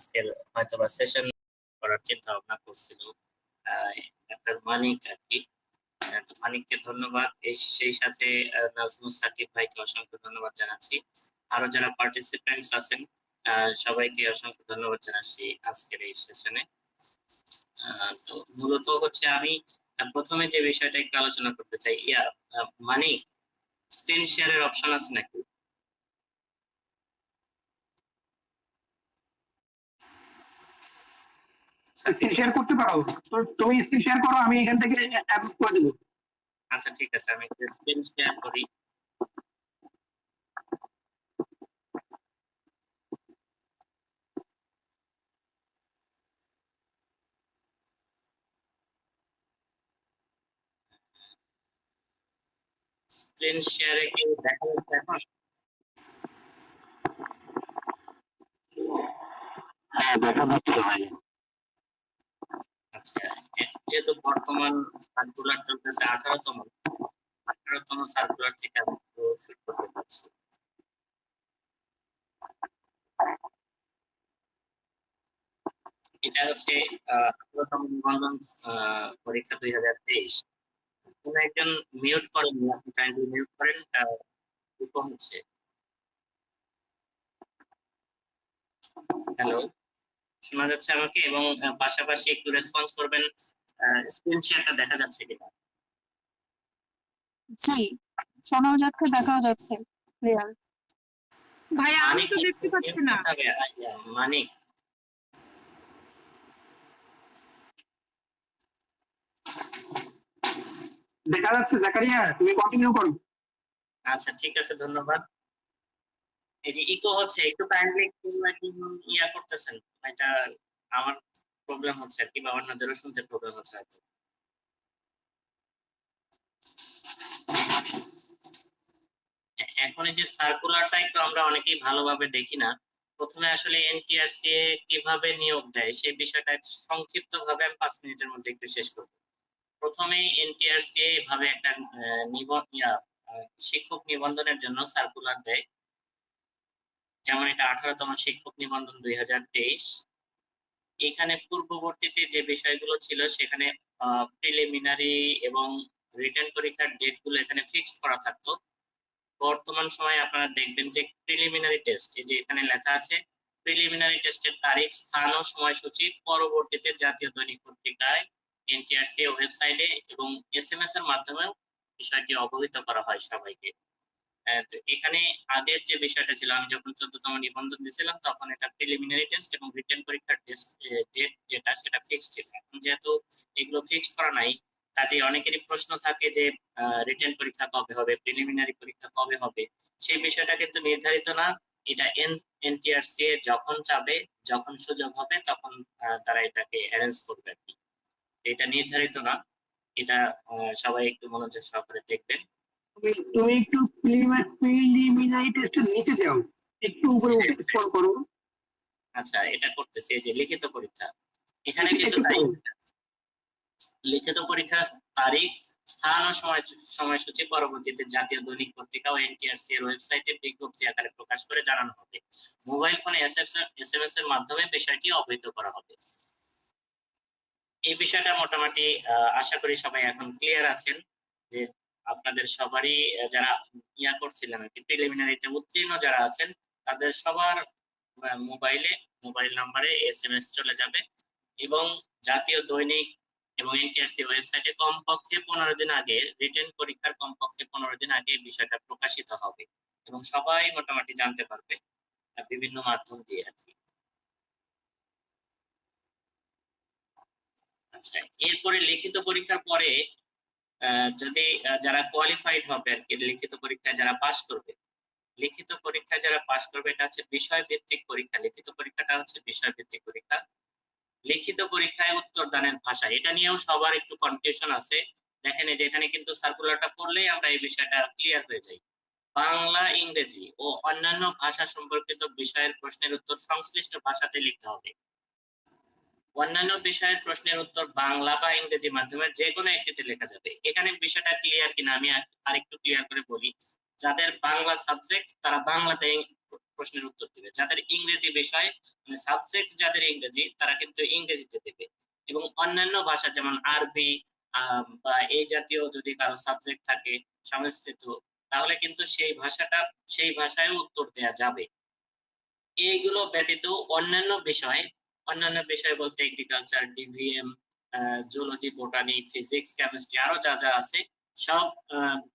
আজকের হয়তোবা সেশন করার চিন্তা ভাবনা করছিল ডাক্তার মানিক আর কি। তো মানিককে ধন্যবাদ, সেই সাথে নাজমুস সাকিব ভাইকে অসংখ্য ধন্যবাদ জানাচ্ছি। আরো যারা পার্টিসিপেন্টস আছেন সবাইকে অসংখ্য ধন্যবাদ জানাচ্ছি আজকের এই সেশনে। তো মূলত হচ্ছে আমি প্রথমে যে বিষয়টা একটু আলোচনা করতে চাই, মানিক স্ক্রিন শেয়ারের অপশন আছে নাকি? স্ক্রিন শেয়ার করতে পারো, তো তুমি স্ক্রিন শেয়ার করো, আমি এখান থেকে অ্যাড করে দেব। আচ্ছা ঠিক আছে, আমি স্ক্রিন শেয়ার করি। স্ক্রিন শেয়ারে কি দেখা যাচ্ছে এখন? হ্যাঁ, দেখা যাচ্ছে ভাই। আচ্ছা, যেহেতু বর্তমান সার্কুলার চলতেছে 18তম সার্কুলার থেকে আমি একটু শুরু করতে চাচ্ছি। এটা হচ্ছে 18তম নিবন্ধন পরীক্ষা 2023। কোন একজন মিউট করেন, আপনি কাইন্ডলি মিউট করেন, কম হচ্ছে। হ্যালো, শোনা যাচ্ছে আমাকে? এবং পাশাপাশি একটু রেসপন্স করবেন স্ক্রিন শেয়ারটা দেখা যাচ্ছে কিনা। জি, শোনাও যাচ্ছে, দেখাও যাচ্ছে ক্লিয়ার। ভাই আমি তো দেখতে পাচ্ছি না। মানিক দেখা যাচ্ছে জাকারিয়া, তুমি কন্টিনিউ করো। আচ্ছা ঠিক আছে, ধন্যবাদ। এই যে ইকো হচ্ছে, একটু কাইন্ডলি ইয়া করতেছেন, এটা আমার প্রবলেম হচ্ছে আর কি, বা অন্যদেরও শুনতে প্রবলেম হচ্ছে হয়তো। এখন এই যে সার্কুলারটা একটু আমরা অনেকেই ভালোভাবে দেখি না। প্রথমে আসলে এনটিআরসি কিভাবে নিয়োগ দেয় সেই বিষয়টা সংক্ষিপ্ত ভাবে আমি 5 মিনিটের মধ্যে একটু শেষ করব। প্রথমেই এনটিআরসি এভাবে একটা শিক্ষক নিবন্ধনের জন্য সার্কুলার দেয়, যেমন এটা 18তম শিক্ষক নিবন্ধন 2023। এখানে পূর্ববর্তীতে যে বিষয়গুলো ছিল সেখানে প্রিলিমিনারি এবং রিটেন পরীক্ষার ডেট গুলো এখানে ফিক্সড করা থাকতো। বর্তমান সময়ে আপনারা দেখবেন যে প্রিলিমিনারি টেস্ট, এই যে এখানে লেখা আছে প্রিলিমিনারি টেস্টের তারিখ, স্থান ও সময়সূচি পরবর্তীতে জাতীয় দৈনিক পত্রিকায়, এনটিআরসি ওয়েবসাইটে এবং এসএমএস এর মাধ্যমেও বিষয়টি অবহিত করা হয় সবাইকে। তো এখানে আগের যে বিষয়টা ছিল, আমি যখন 14তম নিবন্ধন দিয়েছিলাম তখন এটা প্রিলিমিনারি টেস্ট এবং রিটেন পরীক্ষার টেস্ট ডেট যেটা সেটা ফিক্স ছিল। এখন যেহেতু এগুলো ফিক্স করা নাই, কাজে অনেকেরই প্রশ্ন থাকে যে রিটেন পরীক্ষা কবে হবে, প্রিলিমিনারি পরীক্ষা কবে হবে। সেই বিষয়টা কিন্তু নির্ধারিত না। এটা এনটিআরসি যখন চাবে, যখন সুযোগ হবে তখন তারা এটাকে অ্যারেঞ্জ করবে আর কি। এটা নির্ধারিত না, এটা সবাই একটু মনোযোগ সহকারে দেখবেন। তুমি একটু প্রিলিমিনারি টেস্টের নিচে যাও, একটু উপরে উঠে স্ক্রল করো। আচ্ছা, এটা করতেছি। এই যে লিখিত পরীক্ষা, এখানে কিন্তু তাই লিখিত পরীক্ষার তারিখ, স্থান ও সময়সূচি পরবর্তীতে জাতীয় দৈনিক পত্রিকা ও এনটিআরসি এর ওয়েবসাইটে বিজ্ঞপ্তি আকারে প্রকাশ করে জানানো হবে। মোবাইল ফোনে এসএমএস এর মাধ্যমে বিষয়টি অবহিত করা হবে। এই বিষয়টা মোটামুটি আশা করি সবাই এখন ক্লিয়ার আছেন যে আপনাদের সবারই যারা ইয়া করছিলেন আর কি, প্রিলিমিনারিতে উত্তীর্ণ যারা আছেন তাদের সবার মোবাইল নাম্বারে এসএমএস চলে যাবে এবং জাতীয় দৈনিক এবং এনটিআরসি ওয়েবসাইটে কমপক্ষে 15 দিন আগে, রিটেন পরীক্ষার কমপক্ষে 15 দিন আগে বিষয়টা প্রকাশিত হবে এবং সবাই মোটামুটি জানতে পারবে বিভিন্ন মাধ্যম দিয়ে আর কি। আচ্ছা, এরপরে লিখিত পরীক্ষার পরে যদি যারা কোয়ালিফাইড হবে আর কি, লিখিত পরীক্ষায় যারা পাশ করবে, লিখিত পরীক্ষায় যারা পাশ করবে এটা হচ্ছে বিষয় ভিত্তিক পরীক্ষা। লিখিত পরীক্ষাটা হচ্ছে বিষয় ভিত্তিক পরীক্ষা। লিখিত পরীক্ষায় উত্তরদানের ভাষা, এটা নিয়েও সবার একটু কনফিউশন আছে। দেখেন এই যে এখানে কিন্তু সার্কুলারটা পড়লেই আমরা এই বিষয়টা ক্লিয়ার হয়ে যাই। বাংলা, ইংরেজি ও অন্যান্য ভাষা সম্পর্কিত বিষয়ের প্রশ্নের উত্তর সংশ্লিষ্ট ভাষাতে লিখতে হবে। অন্যান্য বিষয়ের প্রশ্নের উত্তর বাংলা বা ইংরেজি মাধ্যমে যে কোনো একটিতে লেখা যাবে। এখানে বিষয়টা ক্লিয়ার কিনা আমি আরেকটু ক্লিয়ার করে বলি। যাদের বাংলা সাবজেক্ট তারা বাংলাতে প্রশ্নের উত্তর দিবে। যাদের ইংরেজি বিষয় মানে সাবজেক্ট যাদের ইংরেজি তারা কিন্তু ইংরেজিতে দেবে, এবং অন্যান্য ভাষা যেমন আরবি বা এই জাতীয় যদি কারো সাবজেক্ট থাকে সংস্কৃত, তাহলে কিন্তু সেই ভাষায় উত্তর দেয়া যাবে। এইগুলো ব্যতীত অন্যান্য বিষয় বলতে agriculture, DVM, zoology, botany, physics, chemistry আরো যা যা আছে সব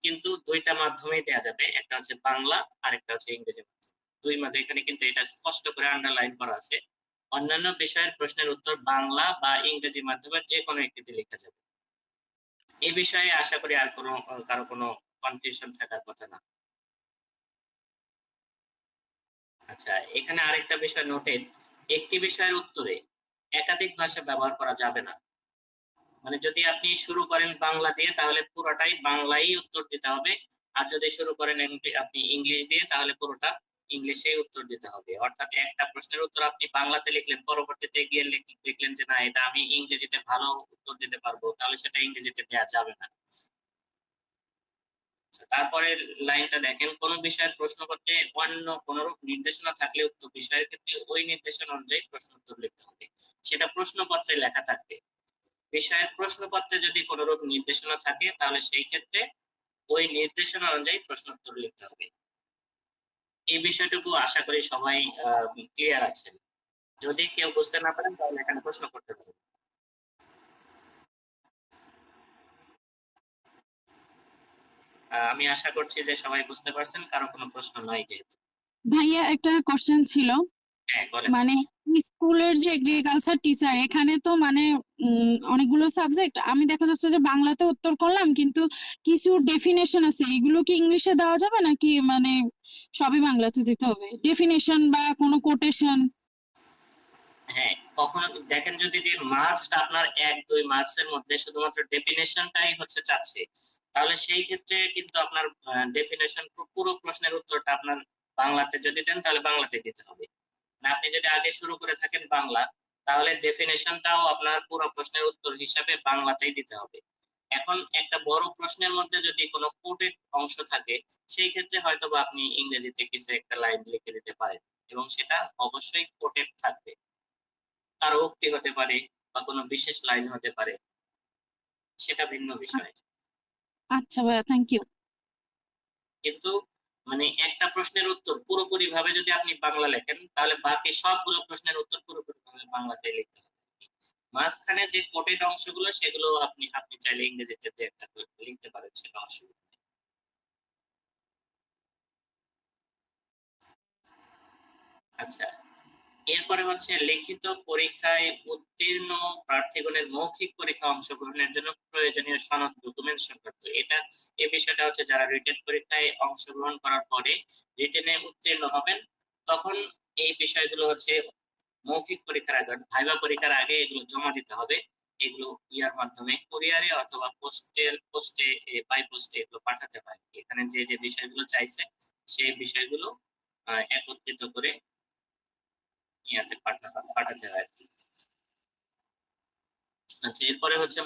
কিন্তু দুইটা মাধ্যমেই দেয়া যাবে। একটা হচ্ছে বাংলা আর একটা হচ্ছে ইংরেজি মাধ্যম। দুই মাধ্যমে এখানে কিন্তু এটা স্পষ্ট করে আন্ডারলাইন করা আছে। অন্যান্য বিষয়ের প্রশ্নের উত্তর বাংলা বা ইংরেজি মাধ্যমে যে কোনো একটিতে লেখা যাবে। এই বিষয়ে আশা করি আর কারো কোনো কনফিউশন থাকার কথা না। আচ্ছা, এখানে আরেকটা বিষয় নোটেড, একটি বিষয়ের উত্তরে একাধিক ভাষা ব্যবহার করা যাবে না। মানে যদি আপনি শুরু করেন বাংলা দিয়ে তাহলে পুরোটাই বাংলাই উত্তর দিতে হবে, আর যদি শুরু করেন আপনি ইংলিশ দিয়ে তাহলে পুরোটা ইংলিশেই উত্তর দিতে হবে। অর্থাৎ একটা প্রশ্নের উত্তর আপনি বাংলাতে লিখলেন, পরবর্তীতে গিয়ে দেখলেন যে না, এটা আমি ইংরেজিতে ভালো উত্তর দিতে পারবো, তাহলে সেটা ইংরেজিতে দেওয়া যাবে না। তারপরের লাইনটা দেখেন, কোন বিষয়ের প্রশ্নপত্রে অন্য কোনরূপ নির্দেশনা থাকলে উক্ত বিষয়ের ক্ষেত্রে ওই নির্দেশনা অনুযায়ী প্রশ্ন উত্তর লিখতে হবে। সেটা প্রশ্নপত্রে লেখা থাকবে। বিষয়ের প্রশ্নপত্রে যদি কোনরূপ নির্দেশনা থাকে তাহলে সেই ক্ষেত্রে ওই নির্দেশনা অনুযায়ী প্রশ্ন উত্তর লিখতে হবে। এই বিষয়টুকু আশা করি সবাই ক্লিয়ার আছেন। যদি কেউ বুঝতে না পারেন তাহলে এখানে প্রশ্ন করতে পারেন। আমি আশা করছি যে সবাই বুঝতে পারছেন, কারো কোনো প্রশ্ন নাই যেহেতু। ভাইয়া একটা কোশ্চেন ছিল, হ্যাঁ, বলেন। মানে স্কুলের যে এগ্রিকালচার টিচার, এখানে তো মানে অনেকগুলো সাবজেক্ট, আমি দেখা যাচ্ছে যে বাংলাতে উত্তর করলাম কিন্তু কিছু ডেফিনেশন আছে, এগুলো কি ইংলিশে দেওয়া যাবে নাকি মানে সবই বাংলাতে দিতে হবে, ডেফিনেশন বা কোনো কোটেশন? হ্যাঁ, কখনো দেখেন যদি যে মার্কসটা আপনার 1-2 মার্কসের মধ্যে শুধুমাত্র ডেফিনেশনটাই হচ্ছে চাচ্ছে, তাহলে সেই ক্ষেত্রে কিন্তু আপনার ডেফিনেশন পুরো প্রশ্নের উত্তরটা আপনার বাংলাতে যদি দেন তাহলে বাংলাতে দিতে হবে। না, আপনি যদি আগে শুরু করে থাকেন বাংলা, তাহলে ডেফিনেশনটাও আপনার পুরো প্রশ্নের উত্তর হিসাবে বাংলাতেই দিতে হবে। এখন একটা বড় প্রশ্নের মধ্যে যদি কোনো কোটেড অংশ থাকে, সেই ক্ষেত্রে হয়তোবা আপনি ইংরেজিতে কিছু একটা লাইন লিখে দিতে পারেন, এবং সেটা অবশ্যই কোটেড থাকবে। কারো উক্তি হতে পারে বা কোনো বিশেষ লাইন হতে পারে, সেটা ভিন্ন বিষয়। আচ্ছা ভাইয়া, থ্যাংক ইউ। কিন্তু মানে একটা প্রশ্নের উত্তর পুরোপুরি ভাবে যদি আপনি বাংলা লেখেন তাহলে বাকি সবগুলো প্রশ্নের উত্তর পুরোপুরি ভাবে বাংলাতে লিখতে হবে। মাঝখানে যে কোটেড অংশগুলো সেগুলো আপনি আপনি চাইলে ইংরেজিতে একটা করে লিখতে পারেন, সেটা অসুবিধা নেই। আচ্ছা, এরপরে হচ্ছে লিখিত পরীক্ষায় উত্তীর্ণ প্রার্থীগণের মৌখিক পরীক্ষা অংশগ্রহণের জন্য প্রয়োজনীয় সনদ ডকুমেন্ট সংক্রান্ত এটা, এই বিষয়টা হচ্ছে যারা রিটেন পরীক্ষায় অংশগ্রহণ করার পরে রিটেনে উত্তীর্ণ হবেন, তখন এই বিষয়গুলো হচ্ছে মৌখিক পরীক্ষার আগে, ভাইবা পরীক্ষার আগে এগুলো জমা দিতে হবে। এগুলো ইয়ার মাধ্যমে কুরিয়ারে অথবা পোস্টে বাই পোস্টে এগুলো পাঠাতে হয়। এখানে যে যে বিষয়গুলো চাইছে সেই বিষয়গুলো একত্রিত করে ইয়াতে পাঠাতে হয় আর কি। আচ্ছা, এরপরে হচ্ছে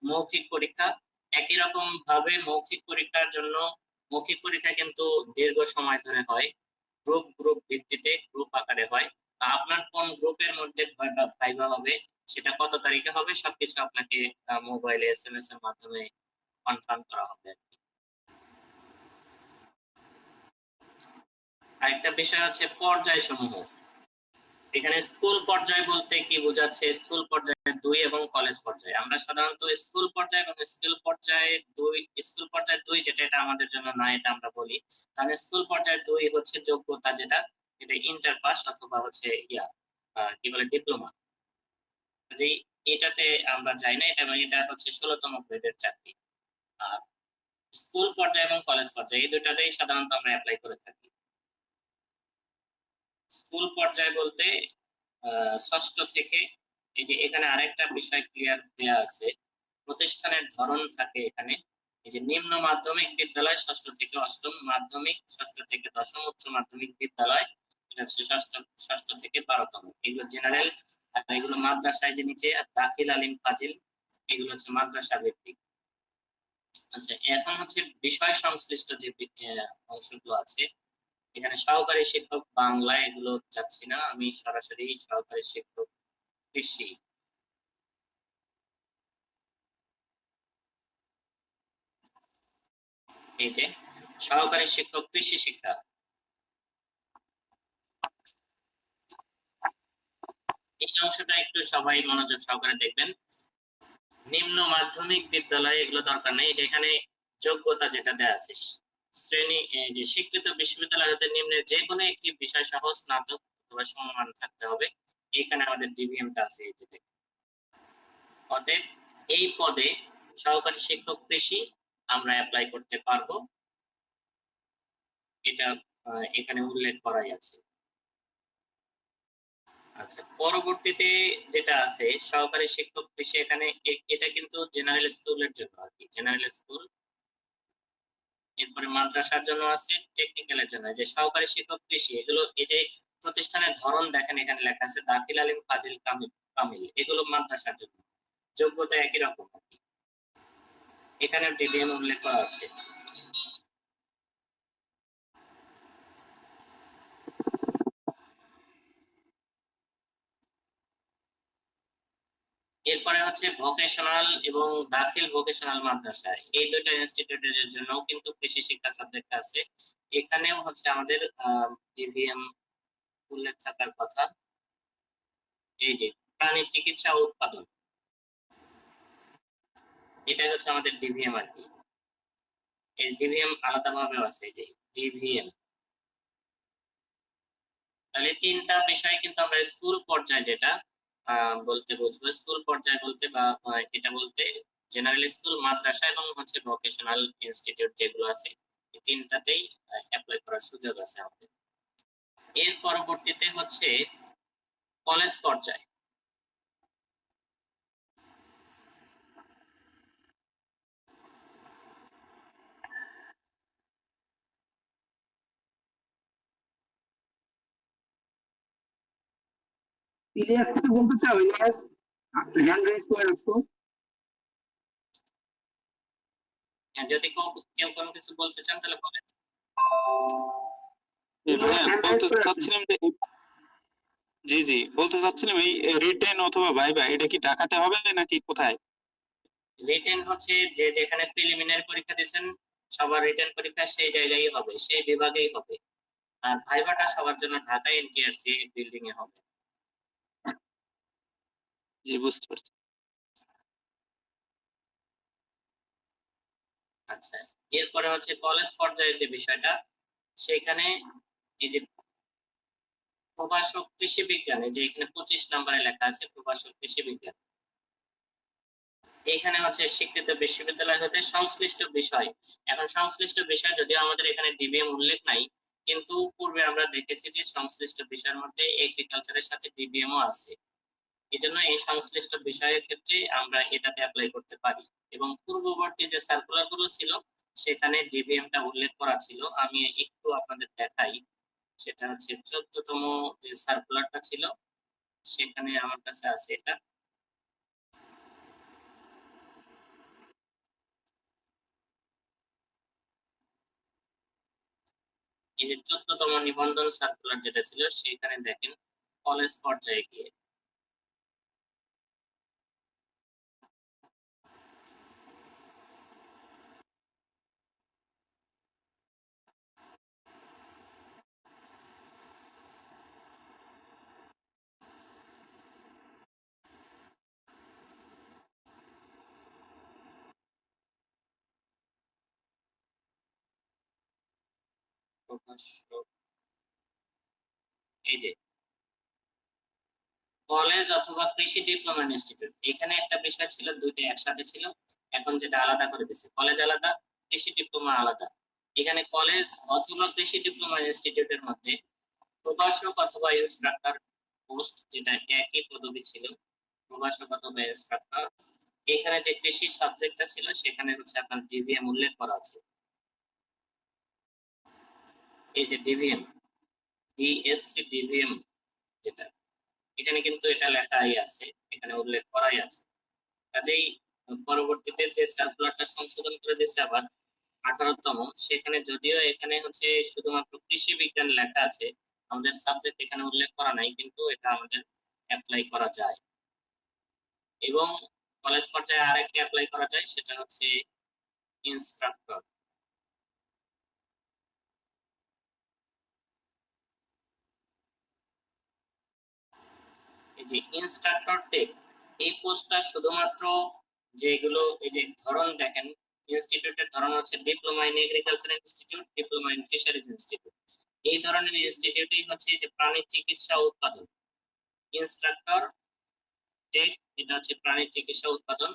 মৌখিক পরীক্ষা। একই রকম ভাবে মৌখিক পরীক্ষা কিন্তু দীর্ঘ সময় ধরে হয়, গ্রুপ ভিত্তিতে, গ্রুপ আকারে হয়। আপনার কোন গ্রুপের মধ্যে ভাইবা হবে, সেটা কত তারিখে হবে, সবকিছু আপনাকে মোবাইলে এসএমএস এর মাধ্যমে কনফার্ম করা হবে আর কি। আরেকটা বিষয় হচ্ছে পর্যায় সমূহ। এখানে স্কুল পর্যায় বলতে কি বোঝাচ্ছে, স্কুল পর্যায়ে 2 এবং কলেজ পর্যায়ে। আমরা সাধারণত স্কুল পর্যায়ে এবং স্কুল পর্যায়ে 2 যেটা, এটা আমাদের জন্য না, এটা আমরা বলি। কারণ স্কুল পর্যায়ে 2 হচ্ছে যোগ্যতা, যেটা ইন্টার পাস অথবা হচ্ছে কি বলে ডিপ্লোমা। যে এটাতে আমরা যাই না, এটা হচ্ছে 16তম গ্রেডের চাকরি। আর স্কুল পর্যায়ে এবং কলেজ পর্যায়ে এই দুটাতেই সাধারণত আমরা অ্যাপ্লাই করে থাকি। স্কুল পর্যায়ে বলতে ষষ্ঠ থেকে, এই যে এখানে আরেকটা বিষয় ক্লিয়ার দেয়া আছে, প্রতিষ্ঠানের ধরন থাকে এখানে। এই যে নিম্ন মাধ্যমিক বিদ্যালয় ষষ্ঠ থেকে অষ্টম, মাধ্যমিক ষষ্ঠ থেকে দশম, উচ্চ মাধ্যমিক বিদ্যালয় এটা হচ্ছে ষষ্ঠ থেকে 12তম। এগুলো জেনারেল, আর এগুলো মাদ্রাসায় যে নিচে দাখিল, আলিম, ফাজিল, এগুলো হচ্ছে মাদ্রাসা ভিত্তিক। আচ্ছা, এখন হচ্ছে বিষয় সংশ্লিষ্ট যে অংশগুলো আছে, এখানে সহকারী শিক্ষক বাংলা এগুলো যাচ্ছি না, আমি সরাসরি সহকারী শিক্ষক কৃষি। এই যে সহকারী শিক্ষক কৃষি শিক্ষা, এই অংশটা একটু সবাই মনোযোগ সহকারে দেখবেন। নিম্ন মাধ্যমিক বিদ্যালয় এগুলো দরকার নেই, যেখানে যোগ্যতা যেটা দেয়া আছে শ্রেণী যে স্বীকৃত বিশ্ববিদ্যালয় হতে নিম্নের যে কোনো একটি বিষয় সহ স্নাতক অথবা সমমান থাকতে হবে। এখানে আমাদের ডিভিএমটা আছে এই যে। অতএব এই পদে সহকারী শিক্ষক কৃষি আমরা অ্যাপ্লাই করতে পারবো, এটা এখানে উল্লেখ করাই আছে। আচ্ছা, পরবর্তীতে যেটা আছে সহকারী শিক্ষক কৃষি, এখানে এটা কিন্তু জেনারেল স্কুলের জন্য আর কি, জেনারেল স্কুল। এরপরে মাদ্রাসার জন্য আছে, টেকনিক্যালের জন্য। যে সহকারী শিক্ষক কৃষি এগুলো, এই যে প্রতিষ্ঠানের ধরন দেখেন এখানে লেখা আছে দাখিল আলিম ফাজিল কামিল, এগুলো মাদ্রাসার জন্য, যোগ্যতা একই রকম আর কি। এখানে ডিভিএম উল্লেখ করা আছে। এরপরে হচ্ছে ভোকেশনাল এবং দাখিল ভোকেশনাল মাদ্রাসা, এই দুটো ইনস্টিটিউটের জন্য কিন্তু কৃষি শিক্ষা সাবজেক্ট আছে। এখানেও হচ্ছে আমাদের ডিভিএম উল্লেখ থাকার কথা। এই যে প্রাণী চিকিৎসা ও উৎপাদন, এটা হচ্ছে আমাদের ডিভিএম আর কি। এই ডিভিএম আলাদাভাবেও আছে, এই যে ডিভিএম। তাহলে তিনটা বিষয় কিন্তু আমরা স্কুল পর্যায়ে যেটা বলতে বুঝবো, স্কুল পর্যায়ে বলতে বা এটা বলতে জেনারেল স্কুল, মাদ্রাসা এবং হচ্ছে ভোকেশনাল ইনস্টিটিউট যেগুলো আছে, এই তিনটাতেই অ্যাপ্লাই করার সুযোগ আছে আমাদের। এর পরবর্তীতে হচ্ছে কলেজ পর্যায়ে। ইলিয়াস কিছু বলতে চাও? ইলিয়াস, হ্যান্ড রেজ করে রাখছো। যদি কেউ কোনো কিছু বলতে চান তাহলে বলেন। ইলিয়াস ভাইয়া হ্যান্ড রেজ বলতে করে রাখছো। চাচ্ছিলাম যে জি জি বলতে চাচ্ছিলাম এই রিটেন অথবা ভাইবা এটা কি ঢাকাতে হবে নাকি কোথায়? রিটেন হচ্ছে যে যেখানে প্রিলিমিনারি পরীক্ষা দিয়েছেন সবার রিটেন পরীক্ষা সেই জায়গায় হবে, সেই বিভাগেই হবে। আর ভাইভাটা সবার জন্য ঢাকা এনটিআরসি বিল্ডিং এ হবে। জি বুঝতে পারছি। আচ্ছা, এরপরে হচ্ছে কলেজ পর্যায়ের যে বিষয়টা, সেখানে এই যে প্রভাষক কৃষি বিজ্ঞান, এই যে এখানে 25 নম্বরে লেখা আছে প্রভাষক কৃষি বিজ্ঞান, এখানে হচ্ছে স্বীকৃত বিশ্ববিদ্যালয় হতে সংশ্লিষ্ট বিষয়। এখন সংশ্লিষ্ট বিষয় যদিও আমাদের এখানে ডিবিএম উল্লেখ নাই, কিন্তু পূর্বে আমরা দেখেছি যে সংশ্লিষ্ট বিষয়ের মধ্যে এগ্রিকালচারের সাথে ডিবিএমও আছে। এজন্য এই সংশ্লিষ্ট বিষয়ের ক্ষেত্রে আমরা এটাতে অ্যাপ্লাই করতে পারি। এবং পূর্ববর্তী যে সার্কুলার গুলো ছিল সেখানে ডিবিএমটা উল্লেখ করা ছিল, আমি একটু আপনাদের দেখাই। সেটা হচ্ছে 14তম যে সার্কুলারটা ছিল, সেখানে আমার কাছে আছে এটা। এই যে 14তম নিবন্ধন সার্কুলার যেটা ছিল সেখানে দেখেন কলেজ পর্যায়ে গিয়ে প্রকাশক, এই যে কলেজ অথবা কৃষি ডিপ্লোমা ইনস্টিটিউট, এখানে একটা বিষয় ছিল, দুইটা একসাথে ছিল, এখন যেটা আলাদা করে দিচ্ছে, কলেজ আলাদা কৃষি ডিপ্লোমা আলাদা। এখানে কলেজ অথবা কৃষি ডিপ্লোমা ইনস্টিটিউটের মধ্যে প্রভাষক অথবা ইনস্ট্রাক্টর পোস্ট, যেটা একই পদবি ছিল, প্রভাষক অথবা ইনস্ট্রাক্টর। এখানে যে কৃষি সাবজেক্টটা ছিল সেখানে হচ্ছে আপনার ডিভিএম উল্লেখ করা আছে। এই যে ডিভিএম, বিএসসি ডিভিএম যেটা, এখানে কিন্তু এটা লেখাই আছে, এখানে উল্লেখ করাই আছে। কাজেই পরবর্তীতে যে সার্কুলারটা সংশোধন করে দিয়েছে আবার, 18তম, সেখানে যদিও এখানে হচ্ছে শুধুমাত্র কৃষি বিজ্ঞান লেখা আছে, আমাদের সাবজেক্ট এখানে উল্লেখ করা নাই, কিন্তু এটা আমাদের অ্যাপ্লাই করা যায়। এবং কলেজ পর্যায়ে আরেকটা অ্যাপ্লাই করা যায়, সেটা হচ্ছে ইনস্ট্রাক্টর। এই যে ইনস্ট্রাক্টর টেক, এই পোস্টটা শুধুমাত্র যেগুলো, এই যে ধরন দেখেন, ইনস্টিটিউটের ধরন হচ্ছে diploma in agriculture institute, diploma in fisheries institute. এই ধরনের ইনস্টিটিউটই হচ্ছে যে প্রাণী চিকিৎসা উৎপাদন। ইনস্ট্রাক্টর টেক, এটা হচ্ছে প্রাণী চিকিৎসা উৎপাদন।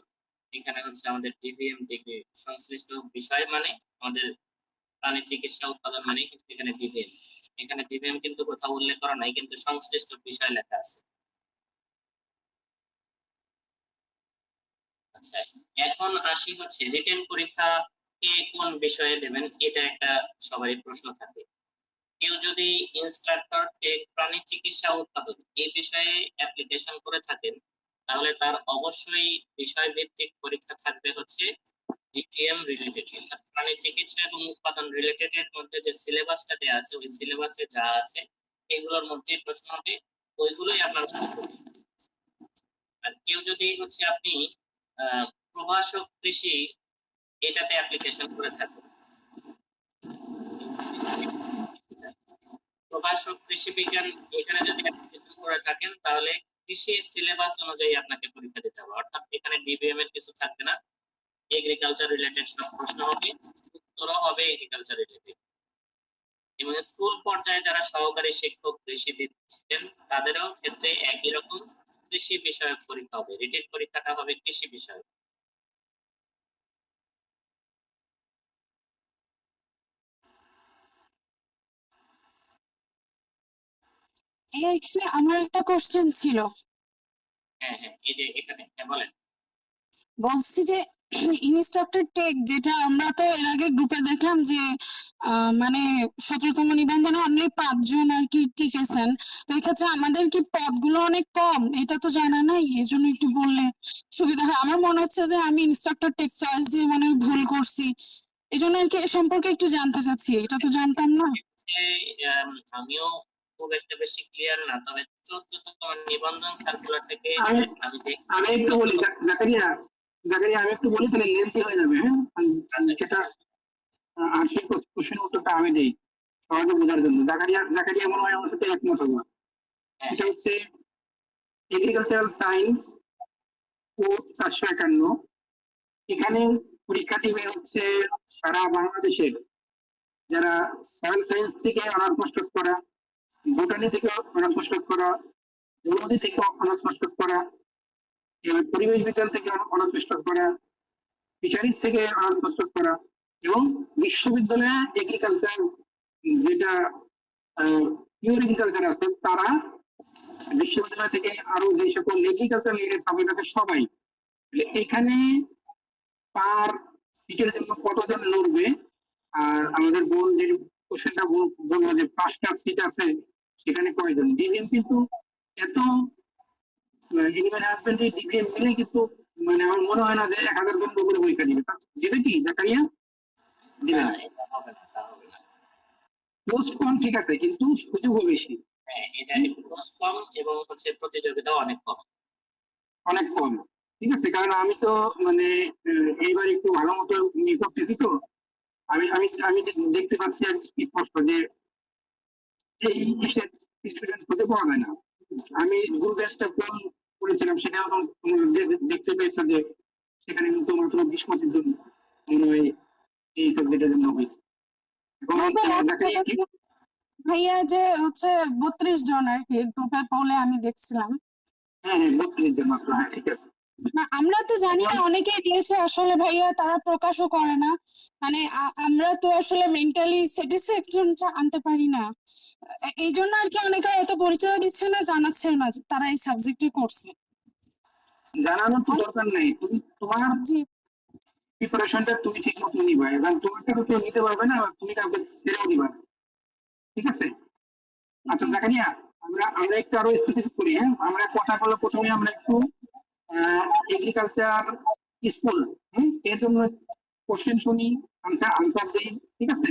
এখানে হচ্ছে আমাদের ডিভিএম ডিগ্রি সংশ্লিষ্ট বিষয়, মানে আমাদের প্রাণী চিকিৎসা উৎপাদন মানে এখানে ডিভিএম। এখানে ডিভিএম কিন্তু কোথাও উল্লেখ করা নাই, কিন্তু সংশ্লিষ্ট বিষয় লেখা আছে। আচ্ছা, এখন আসি হচ্ছে রিটেন পরীক্ষা কে কোন বিষয়ে দেবেন, এটা একটা সবারই প্রশ্ন থাকে। কেউ যদি ইনস্ট্রাক্টর টেক প্রাণী চিকিৎসা উৎপাদন এই বিষয়ে অ্যাপ্লিকেশন করে থাকেন, তাহলে তার অবশ্যই বিষয় ভিত্তিক পরীক্ষা থাকবে হচ্ছে ডিপিএম রিলেটেড, অর্থাৎ প্রাণী চিকিৎসা এবং উৎপাদন রিলেটেড এর মধ্যে যে সিলেবাসটা দেওয়া আছে, ওই সিলেবাসে যা আছে এগুলোর মধ্যেই প্রশ্ন হবে, ওইগুলোই আপনার উত্তর করতে হবে। আর কেউ যদি হচ্ছে আপনি প্রভাষক কৃষি এটাতে অ্যাপ্লিকেশন করে থাকেন, প্রভাষক কৃষি বিজ্ঞান এখানে যদি অ্যাপ্লিকেশন করে থাকেন, তাহলে কৃষি সিলেবাস অনুযায়ী আপনাকে পরীক্ষা দিতে হবে, অর্থাৎ এখানে ডিবিএম এর কিছু থাকবে না, এগ্রিকালচার রিলেটেড সব প্রশ্ন হবে, উত্তরও হবে এগ্রিকালচার রিলেটেড। এবং স্কুল পর্যায়ে যারা সহকারী শিক্ষক কৃষি দিচ্ছেন, তাদেরও ক্ষেত্রে একই রকম কৃষি বিষয়ক পরীক্ষা হবে, রিটেন পরীক্ষাটা হবে কৃষি বিষয়ক। এখানে আমার একটা কোশ্চেন ছিল, হ্যাঁ হ্যাঁ, এই যে এখানে, হ্যাঁ বলেন। বলছি যে ইনস্ট্রাক্টর টেক যেটা আমরা তো এর আগে গ্রুপে দেখলাম যে মানে 17তম নিবন্ধনে অনলি 5 জন আর কি টিকেছেন, তো এই ক্ষেত্রে আমাদের কি পদগুলো অনেক কম, এটা তো জানা নাই, এই জন্য একটু বললে সুবিধা হয়। আমার মনে হচ্ছে যে আমি ইনস্ট্রাক্টর টেক চয়েস দিয়ে মানে ভুল করছি, এই জন্য আর কি এ সম্পর্কে একটু জানতে চাচ্ছি, এটা তো জানতাম না। আমিও খুব একটা বেশি ক্লিয়ার না, তবে 14তম নিবন্ধন সার্কুলার থেকে আমি আমি দেখছি। আমি একটু বলি জাকারিয়া, আমি একটু বলি, তাহলে লেন্থি হয়ে যাবে। হ্যাঁ, সেটা আর সেই কোশ্চেনের উত্তরটা আমি দেই সহজে বোঝার জন্য। জাকারিয়া মনে হয় আমার সাথে একমত হবে। হ্যাঁ এটা হচ্ছে এগ্রিকালচারাল সায়েন্স কোড 451। এখানে পরীক্ষা দিবে হচ্ছে সারা বাংলাদেশের যারা সয়েল সায়েন্স থেকে অনার্স মাস্টার্স করা, বোটানি থেকে অনার্স মাস্টার্স করা, জুলজি থেকে অনার্স মাস্টার্স করা, পরিবেশ বিজ্ঞান থেকে অনার্স মাস্টার্স করা, ফিশারিজ থেকে অনার্স মাস্টার্স করা, এবং বিশ্ববিদ্যালয়ে এগ্রিকালচার যেটা পিওর এগ্রিকালচার আছে, তারা বিশ্ববিদ্যালয় থেকে আরো যে সকল এগ্রিকালচার রিলেটেড সাবজেক্ট আছে সবাই। এখানে পার সিটের জন্য কতজন লড়বে, আর আমাদের বোন যে কোশ্চেনটা বললো যে 5টা সিট আছে, সেখানে কয়জন ডিভিএম, কিন্তু এত এনিম্যাল হাজবেন্ডারি ডিভিএম মিলে কিন্তু মানে আমার মনে হয় না যে 1000 জন উপরে পরীক্ষা দিবে। দিবে কি জাকারিয়া? দিবে না, না। এটা হবে না, তা হবে না। পোস্ট কম ঠিক আছে, কিন্তু সুযোগও বেশি, হ্যাঁ, এটা পোস্ট কম এবং হচ্ছে প্রতিযোগিতাও অনেক কম। অনেক কম। ঠিক আছে, কারণ আমি তো মানে এইবার একটু ভালো মতো নিয়ে করতেছি, তো আমি আমি আমি দেখতে পাচ্ছি আর স্পষ্ট যে এই স্টুডেন্ট খুঁজে পাওয়া যায় না। আমি গ্রুপে একটা ফোন করেছিলাম, সেটা এখন দেখতে পেয়েছে যে সেখানে কিন্তু মাত্র 20-25 জন মনে হয় এই সাবজেক্টের জন্য হয়েছে। এখন জাকারিয়া কি? ভাইয়া যে হচ্ছে 32 জন আর কি গ্রুপে বলে আমি দেখছিলাম। হ্যাঁ হ্যাঁ, 32 জন মাত্র। হ্যাঁ, ঠিক আছে। না, আমরা তো জানি না অনেকেই দিয়েছে আসলে ভাইয়া, তারা প্রকাশও করে না, মানে আমরা তো আসলে মেন্টালি স্যাটিসফ্যাকশনটা আনতে পারি না, এই জন্য আর কি অনেকে এত পরিচয় দিচ্ছে না, জানাচ্ছে না যে তারা এই সাবজেক্টে করছে। জানানোর তো দরকার নেই, তুমি তোমার জি প্রিপারেশনটা তুমি ঠিক মতো নিবা, এবং তোমারটা তো কেউ নিতে পারবে না, তুমি কাউকে ছেড়েও দিবা না। ঠিক আছে। আচ্ছা জি জি। জাকারিয়া, আমরা আমরা একটু আরো স্পেসিফিক করি। হ্যাঁ, আমরা কথা বলে প্রথমে আমরা একটু এগ্রিকালচার স্কুল এর জন্য কোশ্চেন শুনি, আনসার দিই, ঠিক আছে?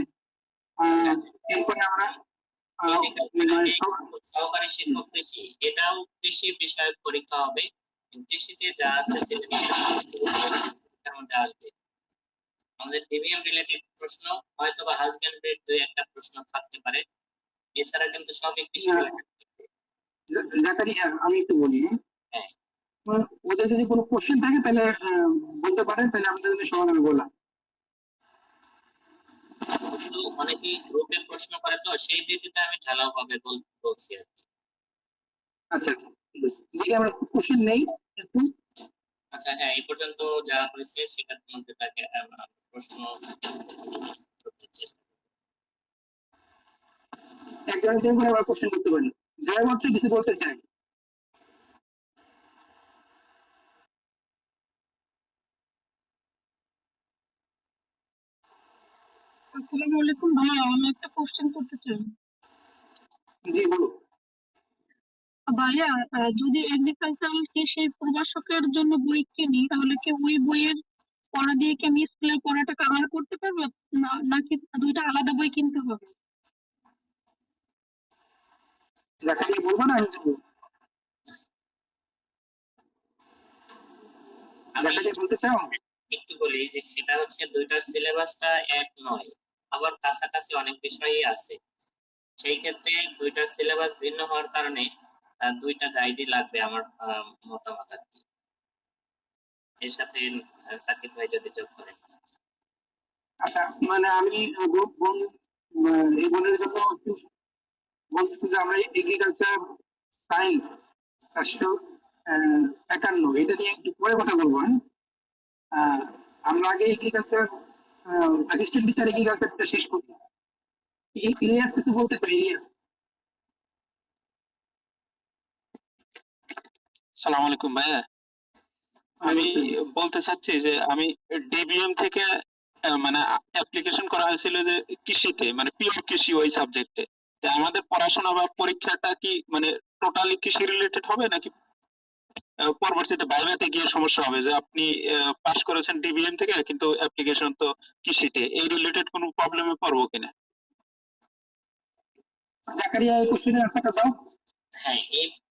এরপরে আমরা মেডিকেল মানে সহকারী শিক্ষক কৃষি, এটাও কৃষি বিষয়ক পরীক্ষা হবে। কৃষিতে যা আছে সিলেবাসের মধ্যে আসবে। আমাদের ডিভিএম রিলেটেড প্রশ্ন হয়তো বা হাজবেন্ডের দুই একটা প্রশ্ন থাকতে পারে, এছাড়া কিন্তু সবই কৃষি রিলেটেড। জাকারিয়া, আমি একটু বলি, হ্যাঁ, ওদের যদি কোনো কোশ্চেন থাকে তাহলে বলতে পারেন, তাহলে আমাদের জন্য সমাধান বললাম। কিন্তু অনেকেই গ্রুপে প্রশ্ন করে, তো সেই ভিত্তিতে আমি ঢালাও ভাবে বলছি আর কি। আচ্ছা আচ্ছা, ঠিক আছে, দেখি আমরা কোশ্চেন নেই একটু। আচ্ছা, হ্যাঁ, এই পর্যন্ত যা হয়েছে সেটার মধ্যে তাকে প্রশ্ন করতে চেষ্টা করব। একজন একজন করে আমরা কোশ্চেন করতে পারি, যারা মাত্র কিছু বলতে চাই। আসসালামু আলাইকুম ভাইয়া, আমি একটা কোশ্চেন করতে চাই। জি বলো। ভাইয়া, যদি এগ্রিকালচারাল কৃষির প্রভাষকের জন্য বই কিনি, তাহলে কি ওই বইয়ের পড়া দিয়ে কি আমি স্কুলের পড়াটা কভার করতে পারবো, নাকি দুইটা আলাদা বই কিনতে হবে? জাকারিয়া বলবো না আমি বলবো? আমি জাকারিয়া বলতে চাও? একটু বলি যে সেটা হচ্ছে দুইটার সিলেবাসটা এক নয়, আবার কাছাকাছি অনেক বিষয়ই আছে। সেই ক্ষেত্রে দুইটার সিলেবাস ভিন্ন হওয়ার কারণে দুইটা গাইডই লাগবে আমার মতামত আর কি। এর সাথে সাকিব ভাই যদি যোগ করেন। আচ্ছা, মানে আমি এই বোনের জন্য একটু বলতেছি যে আমরা এগ্রিকালচার সায়েন্স 451 এটা নিয়ে একটু পরে কথা বলবো, হ্যাঁ? আমরা আগে এগ্রিকালচার অ্যাসিস্ট্যান্ট টিচার এগ্রিকালচারটা শেষ করি। ইলিয়াস কিছু বলতে চাই, ইলিয়াস। সালাম আলাইকুম ভাইয়া। আমি বলতে চাচ্ছি যে আমি ডিবিএম থেকে মানে অ্যাপ্লিকেশন করা হয়েছিল যে কৃষিতে, মানে পিওর কৃষি ওই সাবজেক্টে। আমাদের পড়াশোনা বা পরীক্ষাটা কি মানে টোটালি কৃষি রিলেটেড হবে, নাকি পরবর্তীতে ভাইভাতে গিয়ে সমস্যা হবে যে আপনি পাস করেছেন ডিবিএম থেকে কিন্তু অ্যাপ্লিকেশন তো কৃষিতে, এই রিলেটেড কোনো প্রবলেমে পড়বো কিনা? জাকারিয়া এই কোশ্চেনের আনসারটা দাও। হ্যাঁ,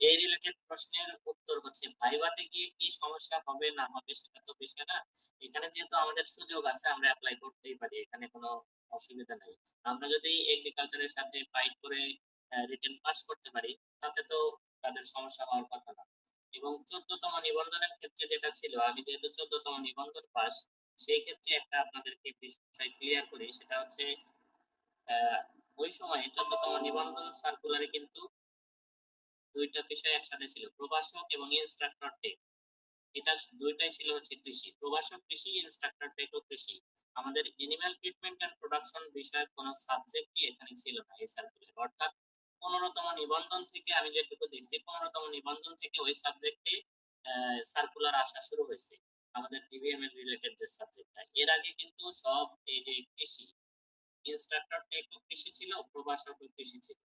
এই রিলেটেড প্রশ্নের উত্তর হচ্ছে ভাইভাতে গিয়ে কি সমস্যা হবে না হবে সেটা তো বিষয় না। এখানে যেহেতু আমাদের সুযোগ আছে, আমরা অ্যাপ্লাই করতেই পারি, এখানে কোনো অসুবিধা নেই। আমরা যদি এগ্রিকালচারের সাথে ফাইট করে রিটেন পাস করতে পারি, তাতে তো তাদের সমস্যা হওয়ার কথা না। এবং 14তম নিবন্ধনের ক্ষেত্রে যেটা ছিল, আমি যেহেতু 14তম নিবন্ধন পাস, সেই ক্ষেত্রে একটা আপনাদেরকে বিষয় ক্লিয়ার করি, সেটা হচ্ছে ওই সময় 14তম নিবন্ধন সার্কুলারে কিন্তু দুইটা বিষয় একসাথে ছিল, প্রভাষক এবং ইনস্ট্রাক্টর টেক। এটা দুইটাই ছিল হচ্ছে কৃষি, প্রভাষক কৃষি, ইনস্ট্রাক্টর টেক ও কৃষি। আমাদের এনিম্যাল ট্রিটমেন্ট এন্ড প্রোডাকশন বিষয়ক কোনো সাবজেক্টই এখানে ছিল না এই সার্কুলারে। অর্থাৎ 15তম নিবন্ধন থেকে আমি যেটুকু দেখছি, 15তম নিবন্ধন থেকে ওই সাবজেক্টে সার্কুলার আসা শুরু হয়েছে, আমাদের ডিবিএম এর রিলেটেড যে সাবজেক্টটা। এর আগে কিন্তু সব এই যে কৃষি, ইনস্ট্রাক্টর টেক ও কৃষি ছিল, প্রভাষক ও কৃষি ছিল।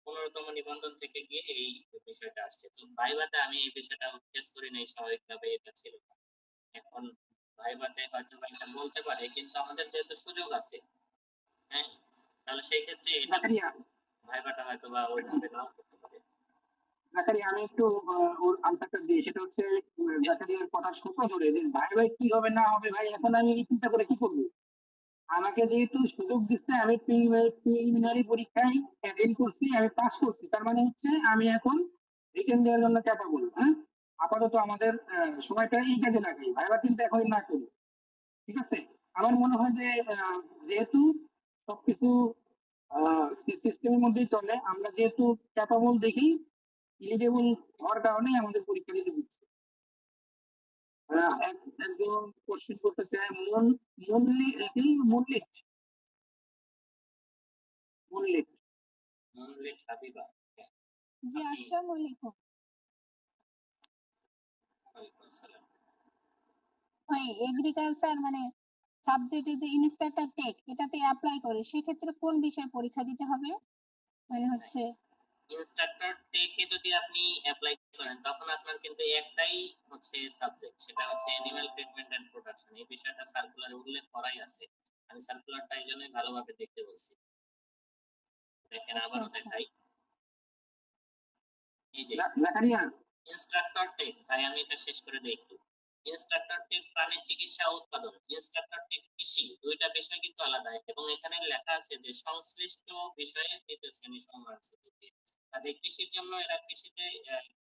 15তম নিবন্ধন থেকে গিয়ে এই বিষয়টা আসছে। তো ভাইভাতে আমি এই বিষয়টা ফেস করি নাই, স্বাভাবিকভাবে এটা ছিল না। এখন ভাইভাতে হয়তো বা এটা বলতে পারে, কিন্তু আমাদের যেহেতু সুযোগ আছে, হ্যাঁ, তাহলে সেই ক্ষেত্রে এটা জাকারিয়া, ভাইভাটা হয়তো বা ওইভাবে নাও করতে পারে। জাকারিয়া আমি একটু ওর আনসারটা দিই, সেটা হচ্ছে জাকারিয়ার কথার সূত্র ধরে যে ভাই ভাই কি হবে না হবে, ভাই এখন আমি এই চিন্তা করে কি করবো? আমাকে যেহেতু সুযোগ দিচ্ছে, আমি প্রিলিমিনারি পরীক্ষায় অ্যাটেন্ড করছি, আমি পাস করছি, তার মানে হচ্ছে আমি এখন রিটেন দেওয়ার জন্য ক্যাপাবল, হ্যাঁ? আপাতত আমাদের সময়টা এই কাজে লাগাই, ভাইবা কিন্তু এখন না করি, ঠিক আছে? আমার মনে হয় যে যেহেতু সবকিছু সিস্টেমের মধ্যেই চলে, আমরা যেহেতু ক্যাপাবল দেখি এলিজেবল হওয়ার কারণে আমাদের পরীক্ষা দিতে হচ্ছে। একজন কোশ্চেন করতে চায়, মল্লিক মল্লিক। মল্লিক হাবিবা, হ্যাঁ, জি, আপনি। আসসালামু আলাইকুম। ওয়ালাইকুম আসসালাম। ভাই, এগ্রিকালচার মানে সাবজেক্টে যে ইনস্ট্রাক্টর টেক এটাতে অ্যাপ্লাই করে সেক্ষেত্রে কোন বিষয় পরীক্ষা দিতে হবে? মানে হচ্ছে ইনস্ট্রাক্টর টেকে যদি আপনি অ্যাপ্লাই করেন তখন আপনার কিন্তু একটাই হচ্ছে সাবজেক্ট, সেটা হচ্ছে অ্যানিমাল ট্রিটমেন্ট এন্ড প্রোডাকশন। এই বিষয়টা সার্কুলারে উল্লেখ করাই আছে। আমি সার্কুলারটা এই জন্যই ভালোভাবে দেখতে বলছি। দেখেন আচ্ছা আবারও আচ্ছা দেখাই, এই যে জাকারিয়া, ইনস্ট্রাক্টর টেক। ভাই আমি এটা শেষ করে দেই একটু। ইনস্ট্রাক্টর টেক প্রাণী চিকিৎসা ও উৎপাদন, ইনস্ট্রাক্টর টেক কৃষি, দুইটা বিষয় কিন্তু আলাদা এবং এখানে লেখা আছে যে সংশ্লিষ্ট বিষয়ে তৃতীয় শ্রেণী সম্মানিত দিতে। তাদের কৃষির জন্য এরা কৃষিতে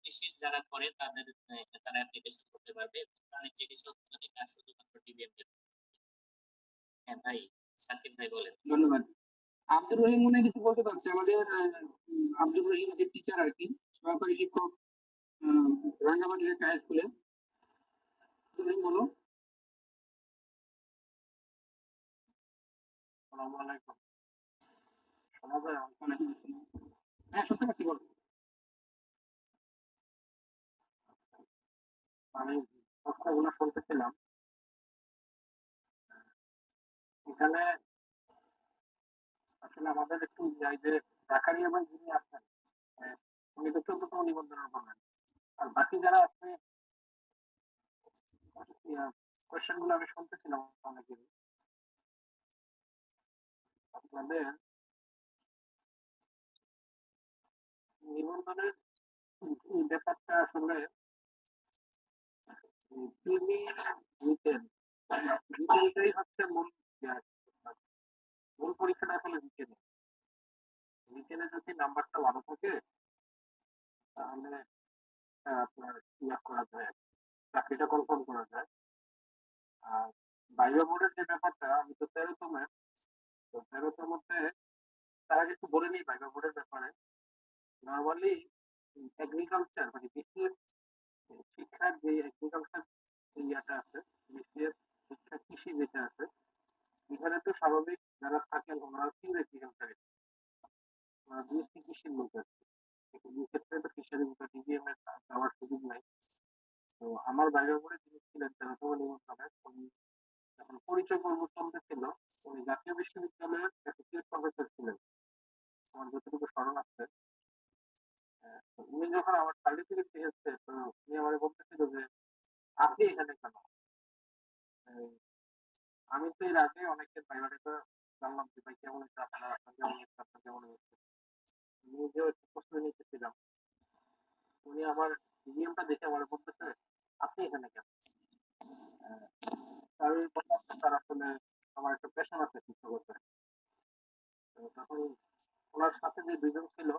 কৃষি যারা করে তাদের তারা অ্যাপ্লিকেশন করতে পারবে। প্রাণী চিকিৎসা উৎপাদন এটা শুধুমাত্র ডিবিএম দের। হ্যাঁ ভাই, সাকিব ভাই বলেন। ধন্যবাদ। আব্দুর রহিম মনে হয় কিছু বলতে পারছে, আমাদের আব্দুর রহিম যে টিচার আর কি, সহকারী শিক্ষক, রাঙ্গামাটির একটা হাই স্কুলে। আব্দুর রহিম বলো। আসসালামু আলাইকুম। শোনা যায়? ওয়ালাইকুম আসসালাম। হ্যাঁ, শুনতে পাচ্ছি, বলো। আমি প্রশ্নগুলো শুনতেছিলাম। এখানে আসলে আমাদের একটু যাই যে জাকারিয়া ভাই যিনি আছেন, আহ, উনি তো 14তম নিবন্ধনের বললেন। আর বাকি যারা আছে কোয়েশ্চেন গুলো আমি শুনতেছিলাম অনেকেরই। আপনাদের নিবন্ধনের এই ব্যাপারটা আসলে তিনি নিতেন, রিটেনটাই হচ্ছে মূল ইয়া, মূল পরীক্ষাটা আসলে রিটেনে। রিটেনে যদি নাম্বারটা ভালো থাকে তাহলে আপনার ইয়া করা যায়, চাকরিটা কনফার্ম করা যায়। আর ভাইবা বোর্ডের যে ব্যাপারটা, আমি তো 13তমের, তো 13তম মধ্যে তারা কিছু বলে নেই ভাইবা বোর্ডের ব্যাপারে। নর্মালি এগ্রিকালচার মানে বিসিএস শিক্ষার যে এগ্রিকালচার ইয়াটা আছে, বিসিএস শিক্ষা কৃষি যেটা আছে, এখানে তো স্বাভাবিক যারা থাকেন ওনারা পিওর এগ্রিকালচারে, ওনারা বিএসসি কৃষির লোক আছে। এই ক্ষেত্রে তো ফিশারি ডিজিএম এর যাওয়ার সুযোগ নাই। তো আমার বাইরে করে যিনি ছিলেন 13তম নিবন্ধনে, উনি যখন পরিচয় পর্ব চলতেছিল, উনি জাতীয় বিশ্ববিদ্যালয়ের অ্যাসোসিয়েট প্রফেসর ছিলেন, আমার যতটুকু স্মরণ আছে। তো উনি যখন আমার সার্টিফিকেট পেয়েছে, তো উনি আমার বলতেছিল যে আপনি এখানে কেন? এই, আমি তো এর আগে অনেকের বাইরে জানলাম যে ভাই কেমন হচ্ছে আপনার, আপনার কেমন হচ্ছে, আপনার কেমন হচ্ছে, নিজেও একটু প্রশ্ন নিতেছিলাম। উনি আমার ডিএমটা দেখে আমার বলতেছে আপনি এখানে কেন? আহ, আমি বললাম যে, স্যার আসলে আমার একটা পেশন আছে শিক্ষকতায়। তো তখন ওনার সাথে যে দুজন ছিল,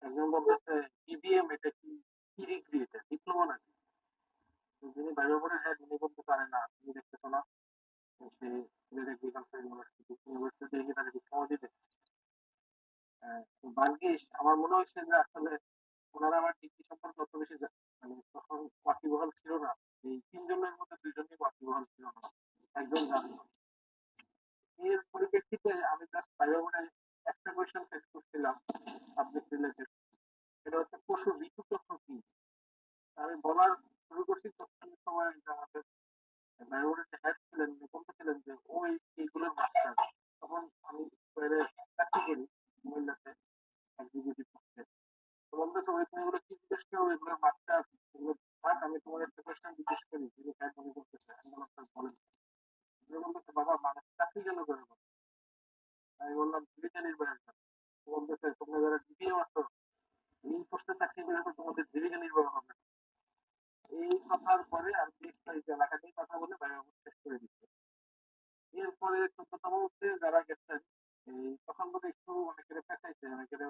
একজন বলতেছে ডিবিএম এটা কি, কি ডিগ্রি, এটা ডিপ্লোমা নাকি? তো যিনি বাইরে পড়ে হ্যাঁ তিনি বলতে পারে না, তুমি দেখতেছো না সে সিলেট এগ্রিকালচার ইউনিভার্সিটি ইউনিভার্সিটি গিয়ে তাকে ডিপ্লোমা দিতে। তো ভাগ্যিস আমার মনে হচ্ছে যে আসলে ওনারা আমার ডিগ্রি সম্পর্কে অত বেশি মানে তখন ওয়াকিবহাল ছিল না। এই তিনজনের মধ্যে দুইজনই ওয়াকিবহাল ছিল না, একজন জানতো। এর পরিপ্রেক্ষিতে আমি জাস্ট বাইরে পড়ে একটা কোয়েশ্চেন ফেস করছিলাম সাবজেক্ট রিলেটেড, সেটা হচ্ছে পশু ঋতু চক্র কি। আমি বলার শুরু করছি তৎকালীন সময় যে আমাদের মেরুগড়ের যে হেড ছিলেন উনি বলতেছিলেন যে ওই এইগুলোর মাস্টার। তখন আমি স্কোয়ারে চাকরি করি কুমিল্লাতে এক্সিকিউটিভ পোস্টে। তো বলতেছে ওই তুমি এগুলো কি জিজ্ঞেস করো, এগুলোর মাস্টার, এগুলো থাক, আমি তোমার একটা কোয়েশ্চেন জিজ্ঞেস করি। তিনি হেড মনে করতেছে, আমি বললাম স্যার বলেন। তিনি বলতেছে বাবা মানুষ চাকরি কেন করে বলো? আমি বললাম জীবিকা নির্বাহের জন্য। তো বলতেছে তোমরা যারা ডিবিএম আছো, এই পোস্টে চাকরি করে তো তোমাদের জীবিকা নির্বাহ হবে না। এই কথার পরে আর কি এলাকা নিয়ে কথা বলে বাইরে শেষ করে দিচ্ছে। এরপরে 14তম হচ্ছে যারা গেছেন, এই তখন বোধ একটু অনেকের পেঁচাইছে, অনেকের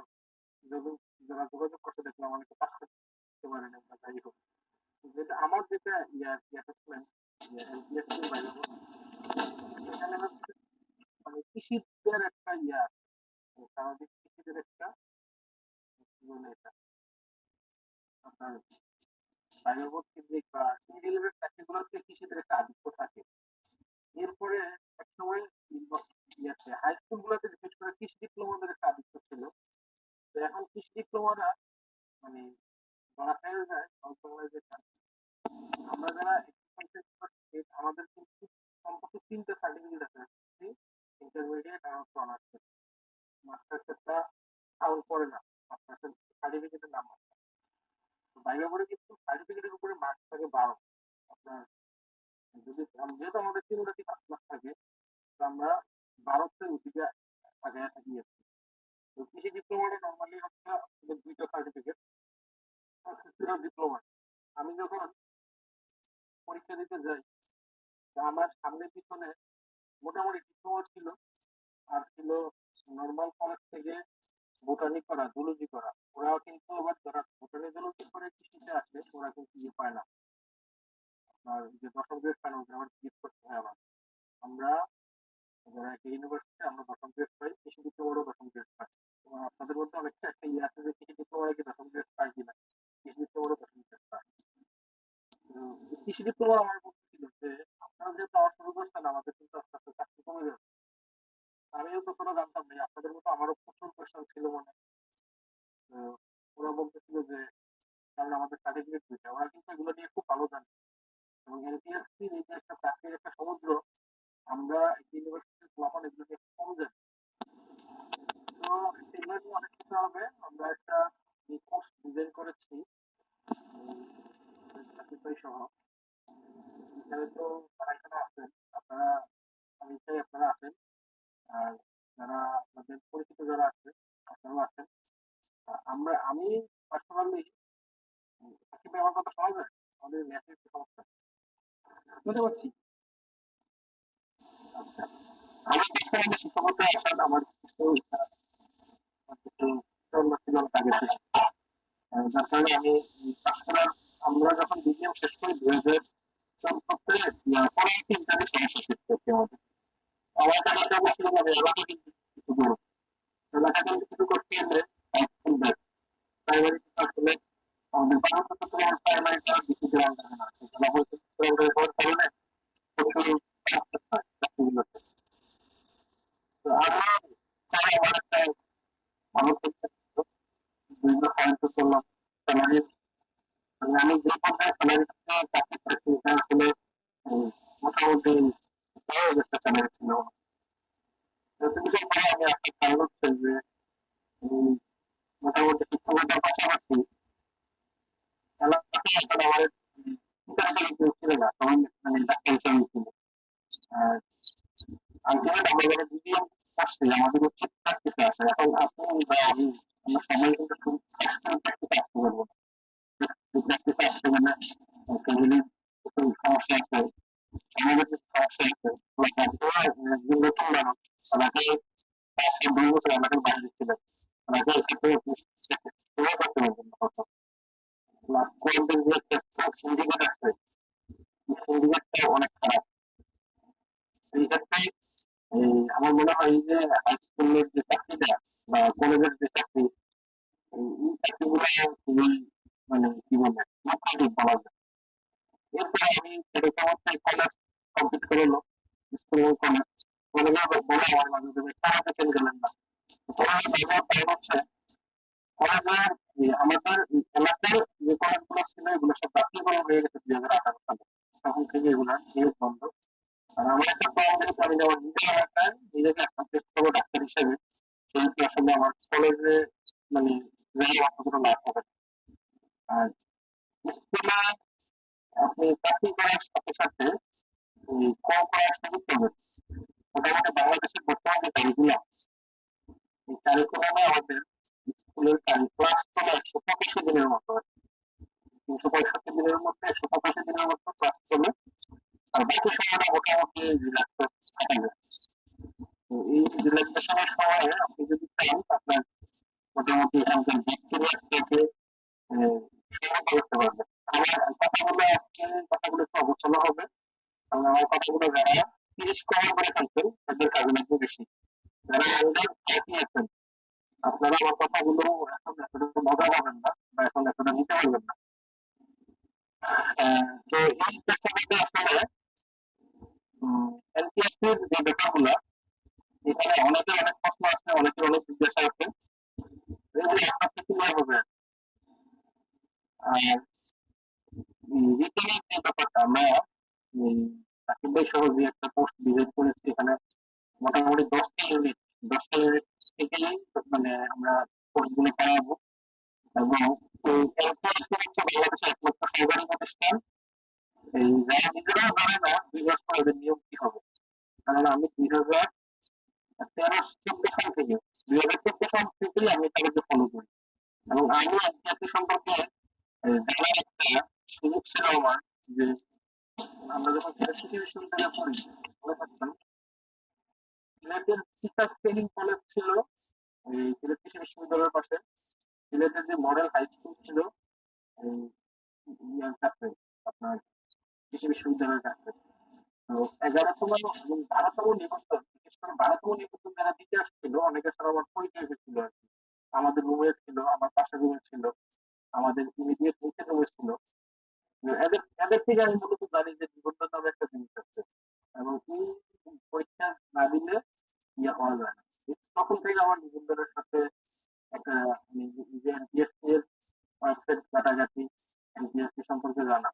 যারা যোগাযোগ করতে দেখলাম অনেকে পাশ করতে পারে না বা যাই হোক। যেটা আমার যেটা অ্যাসেসমেন্ট বাইরে এখানে হচ্ছে মানে কৃষিদের একটা আছে, স্বাভাবিক কৃষিদের একটা কি বলে এটা আপনার বায়ুবোধ কেন্দ্রিক বা এই রিলেটেড চাকরিগুলোতে কৃষিদের একটা আধিক্য থাকে। এরপরে একসময় হাই স্কুল গুলোতে বিশেষ করে কৃষি ডিপ্লোমাদের একটা আধিক্য ছিল। তো এখন কৃষি ডিপ্লোমারা মানে ধরা হয়ে যায় অল্প বয়সে যেটা, আমরা যারা agriculture student, আমাদের কিন্তু কমপক্ষে 3টে সার্টিফিকেট আছে, ইন্টারমিডিয়েট আর অনার্স। মাস্টার্স একটা কাউন্ট করে না, মাস্টার্সের যেহেতু আমাদের তিনটাতে 5 ক্লাস থাকে, তো আমরা 12 তে উঠিতে আগে থাকি আর কি। তো কৃষি ডিপ্লোমাটা নরমালি হচ্ছে আমাদের 2টা সার্টিফিকেট, ডিপ্লোমা। আমি যখন পরীক্ষা দিতে যাই, তো আমার সামনে পিছনে মোটামুটি ডিপ্লোমা ছিল, আর ছিল নরমাল কলেজ থেকে বোটানি করা, জুলজি করা। ওরাও কিন্তু আবার যারা বোটানি জুলজি করে কৃষিতে আসে, ওরা কিন্তু ইয়ে পায় না। আপনার যে 10ম গ্রেড পায় না, ওদের আবার জিজ্ঞেস করতে হয় আবার। আমরা যারা একটা ইউনিভার্সিটি, আমরা 10ম গ্রেড পাই, কৃষি ডিপ্লোমারও 10ম গ্রেড পাই। এবং আপনাদের মধ্যে অনেকটা একটা ইয়ে আছে যে কৃষি ডিপ্লোমারে কি 10ম গ্রেড পায় কিনা, কৃষি ডিপ্লোমারও 10ম গ্রেড পায়। তো কৃষি ডিপ্লোমা আমার মনে ছিল যে আপনারা যেহেতু আমার শুরু করছেন, আমাদের কিন্তু আস্তে আস্তে চাকরি কমে যাবে। আমিও ততটা জানতাম না, আপনাদের মতো আমারও প্রচুর কোয়েশ্চেন ছিল মনে। তো ওরা বলতেছিল যে কারণ আমাদের সার্টিফিকেট দিতে, ওরা কিন্তু এগুলো নিয়ে খুব ভালো জানে। এবং এনটিএসসি এই যে একটা চাকরির একটা সমুদ্র, আমরা ইউনিভার্সিটির প্লাবন এগুলো নিয়ে কম জানি। তো এগুলো নিয়ে অনেক কিছু হবে। আমরা একটা কোর্স ডিজাইন করেছি চাকরি সহ। এখানে তো যারা এখানে আছেন, আপনারা, আমি চাই আপনারা আসেন। আর যারা আপনাদের পরিচিত যারা আছে, আপনারাও আছেন। আমি পার্সোনালি সাকিব ভাই, আমার কথা শোনা যায়? আমাদের ম্যাথের একটু সমস্যা বুঝতে পারছি। আচ্ছা, আমার পার্সোনালি শিক্ষকতা আসার আমার কিছু কিছু জন্য ছিল আগে থেকে। যার কারণে আমি পাস করার, আমরা যখন বিজ্ঞান শেষ করি 2014 পরবর্তী ইন্টারের সমস্যা শেষ করছি আমাদের। আমার কাছে একটা ছিল মানে এলাকা কিন্তু কিছু বড় এলাকা কিন্তু কিছু করতে গেলে প্রাইমারি আসলে আমাদের বাংলাদেশে তো প্রাইমারিটা বেশি গ্রাম থাকে না, হওয়ার কারণে প্রচুর সমস্যা হয় চাকরিগুলোতে। তো আমরা তাই আমার একটা ভালো চেষ্টা ছিল, বিভিন্ন পয়েন্ট করলাম। স্যালারি, মানে আমি যে পর্যায়ে স্যালারি চাকরি করেছি, এটা আসলে মোটামুটি সহজ একটা স্যালারি ছিল। বিষয় পরে আমি একটা খেয়াল হচ্ছে যে মোটামুটি শিক্ষকতার পাশাপাশি এলাকাতে আসলে আমার ইন্টারভিউ কেউ ছিল না, সবাই মানে ডাক্তার হিসেবে ছিল। আর আলটিমেট আমরা যারা বিবিএম আসছে, আমাদের উচিত প্র্যাকটিসে আসে। এখন আপনি বা আমি, আমরা সবাই কিন্তু খুব প্র্যাকটিসে আসতে পারবো না। প্র্যাকটিসে আসতে গেলে ফ্যামিলির কিছু সমস্যা আছে, আমাদের কিছু সমস্যা আছে। একজন নতুন মানুষ, আমাকে 5 বছর আমাদের বাইরে ছিলেন, আমাকে এক্ষেত্রে সেবা করতে পারবেন না কত। প্লাস কোয়ান্টের যে একটা সিন্ডিকেট আছে, এই সিন্ডিকেটটা অনেক খারাপ। এই ক্ষেত্রে আমার মনে হয় যে হাই স্কুলের যে চাকরিটা বা কলেজের যে চাকরি, এই চাকরিগুলো খুবই মানে কি বলে লুক্রেটিভ বলা যায়। এরপরে আমি সেরকম একটা কলেজ কমপ্লিট করে এলো, স্কুল কলেজ। কলেজে বলে আমার মাঝে তুমি পড়াতে কেন গেলেন না? কলেজে বাজার টাইম হচ্ছে কলেজের আমাদের এলাকার যে কলেজগুলো ছিল, এগুলো সব বাতিল হয়ে গেছে 2018 সালে। তখন থেকে এগুলো নিয়োগ বন্ধ। আর আমার একটা প্ল্যান, যেহেতু আমি আমার নিজের এলাকায় নিজেকে এস্টাবলিশ করবো ডাক্তার হিসেবে, সেহেতু আসলে আমার কলেজে মানে যাওয়ার অত কোনো লাভ হবে না। আর স্কুলে আপনি চাকরি করার সাথে সাথে করার সুযোগ পাবেন। মোটামুটি বাংলাদেশের বর্তমান যে কারিকুলাম, এই কারিকুলামে আমাদের স্কুলের ক্লাস চলে 185 দিনের মতো, 365 দিনের মধ্যে 185 দিনের মতো ক্লাস চলে। আর বাকি সময়টা মোটামুটি রিল্যাক্স থাকা যায়। তো এই রিল্যাক্সেশনের সময়ে আপনি যদি চান, আপনার মোটামুটি এখানকার ব্যাকটেরিয়া থেকে সংগ্রহ করতে পারবেন। আমার কথাগুলো আজকে কথাগুলো একটু অগোছালো হবে, কারণ আমার কথাগুলো যারা 30 কভার করে ফেলছেন তাদের কাজে লাগবে বেশি। যারা আন্ডার 30 আছেন, আপনারা আমার কথাগুলো এখন এতটা মজা পাবেন না বা এখন এতটা নিতে পারবেন না। তো এই প্রেক্ষাপটে আসলে এনটিএসসির যে ব্যাপারগুলা, এখানে অনেকের অনেক প্রশ্ন আছে, অনেকের অনেক জিজ্ঞাসা আছে, এগুলো আপনার থেকে ক্লিয়ার হবে। আর রিটেনের যে ব্যাপারটা, আমরা সাকিব ভাই সহ যে একটা পোস্ট ডিজাইন করেছি, এখানে মোটামুটি 10টা ইউনিট থেকেই মানে আমরা কোর্স গুলো করাবো। এবং এই এনটিএসসি হচ্ছে বাংলাদেশের একমাত্র সরকারি প্রতিষ্ঠান এই যারা নিজেরাও জানে না ২ বছর ওদের নিয়ম কি হবে। কারণ আমি ২০১৩-১৪ সাল থেকে ২০১৪ সাল থেকেই আমি তাদেরকে ফলো করি এবং আমি এনটিআরসি সম্পর্কে জানার একটা সুযোগ ছিল আমার যে আমরা যখন সিলেট বিশ্ববিদ্যালয়ে পড়ি মনে থাকতাম সিলেটের টিচার্স ট্রেনিং কলেজ ছিল এই সিলেট কৃষি বিশ্ববিদ্যালয়ের পাশে। সিলেটের যে মডেল হাই স্কুল ছিল এই ইয়ার কাছে আপনার কৃষি বিশ্ববিদ্যালয়ের কাছে। তো 11তম এবং 12তম নিবন্ধন, বিশেষ করে 12তম নিবন্ধন যারা দিতে আসছিল অনেকের সাথে আমার পরিচয় হয়েছিল আর কি। আমাদের রুমে ছিল, আমার পাশের রুমে ছিল, আমাদের ইমিডিয়েট নিচের রুমে ছিল। এদের এদের থেকে আমি মূলত জানি যে নিবন্ধন নামে একটা জিনিস আছে এবং এই পরীক্ষা না দিলে ইয়ে হওয়া যায় না। তখন থেকে আমার নিবন্ধনের সাথে একটা নিজের এনটিএসসি এর ওয়েবসাইট ঘাটাঘাটি, এনটিএসসি সম্পর্কে জানা।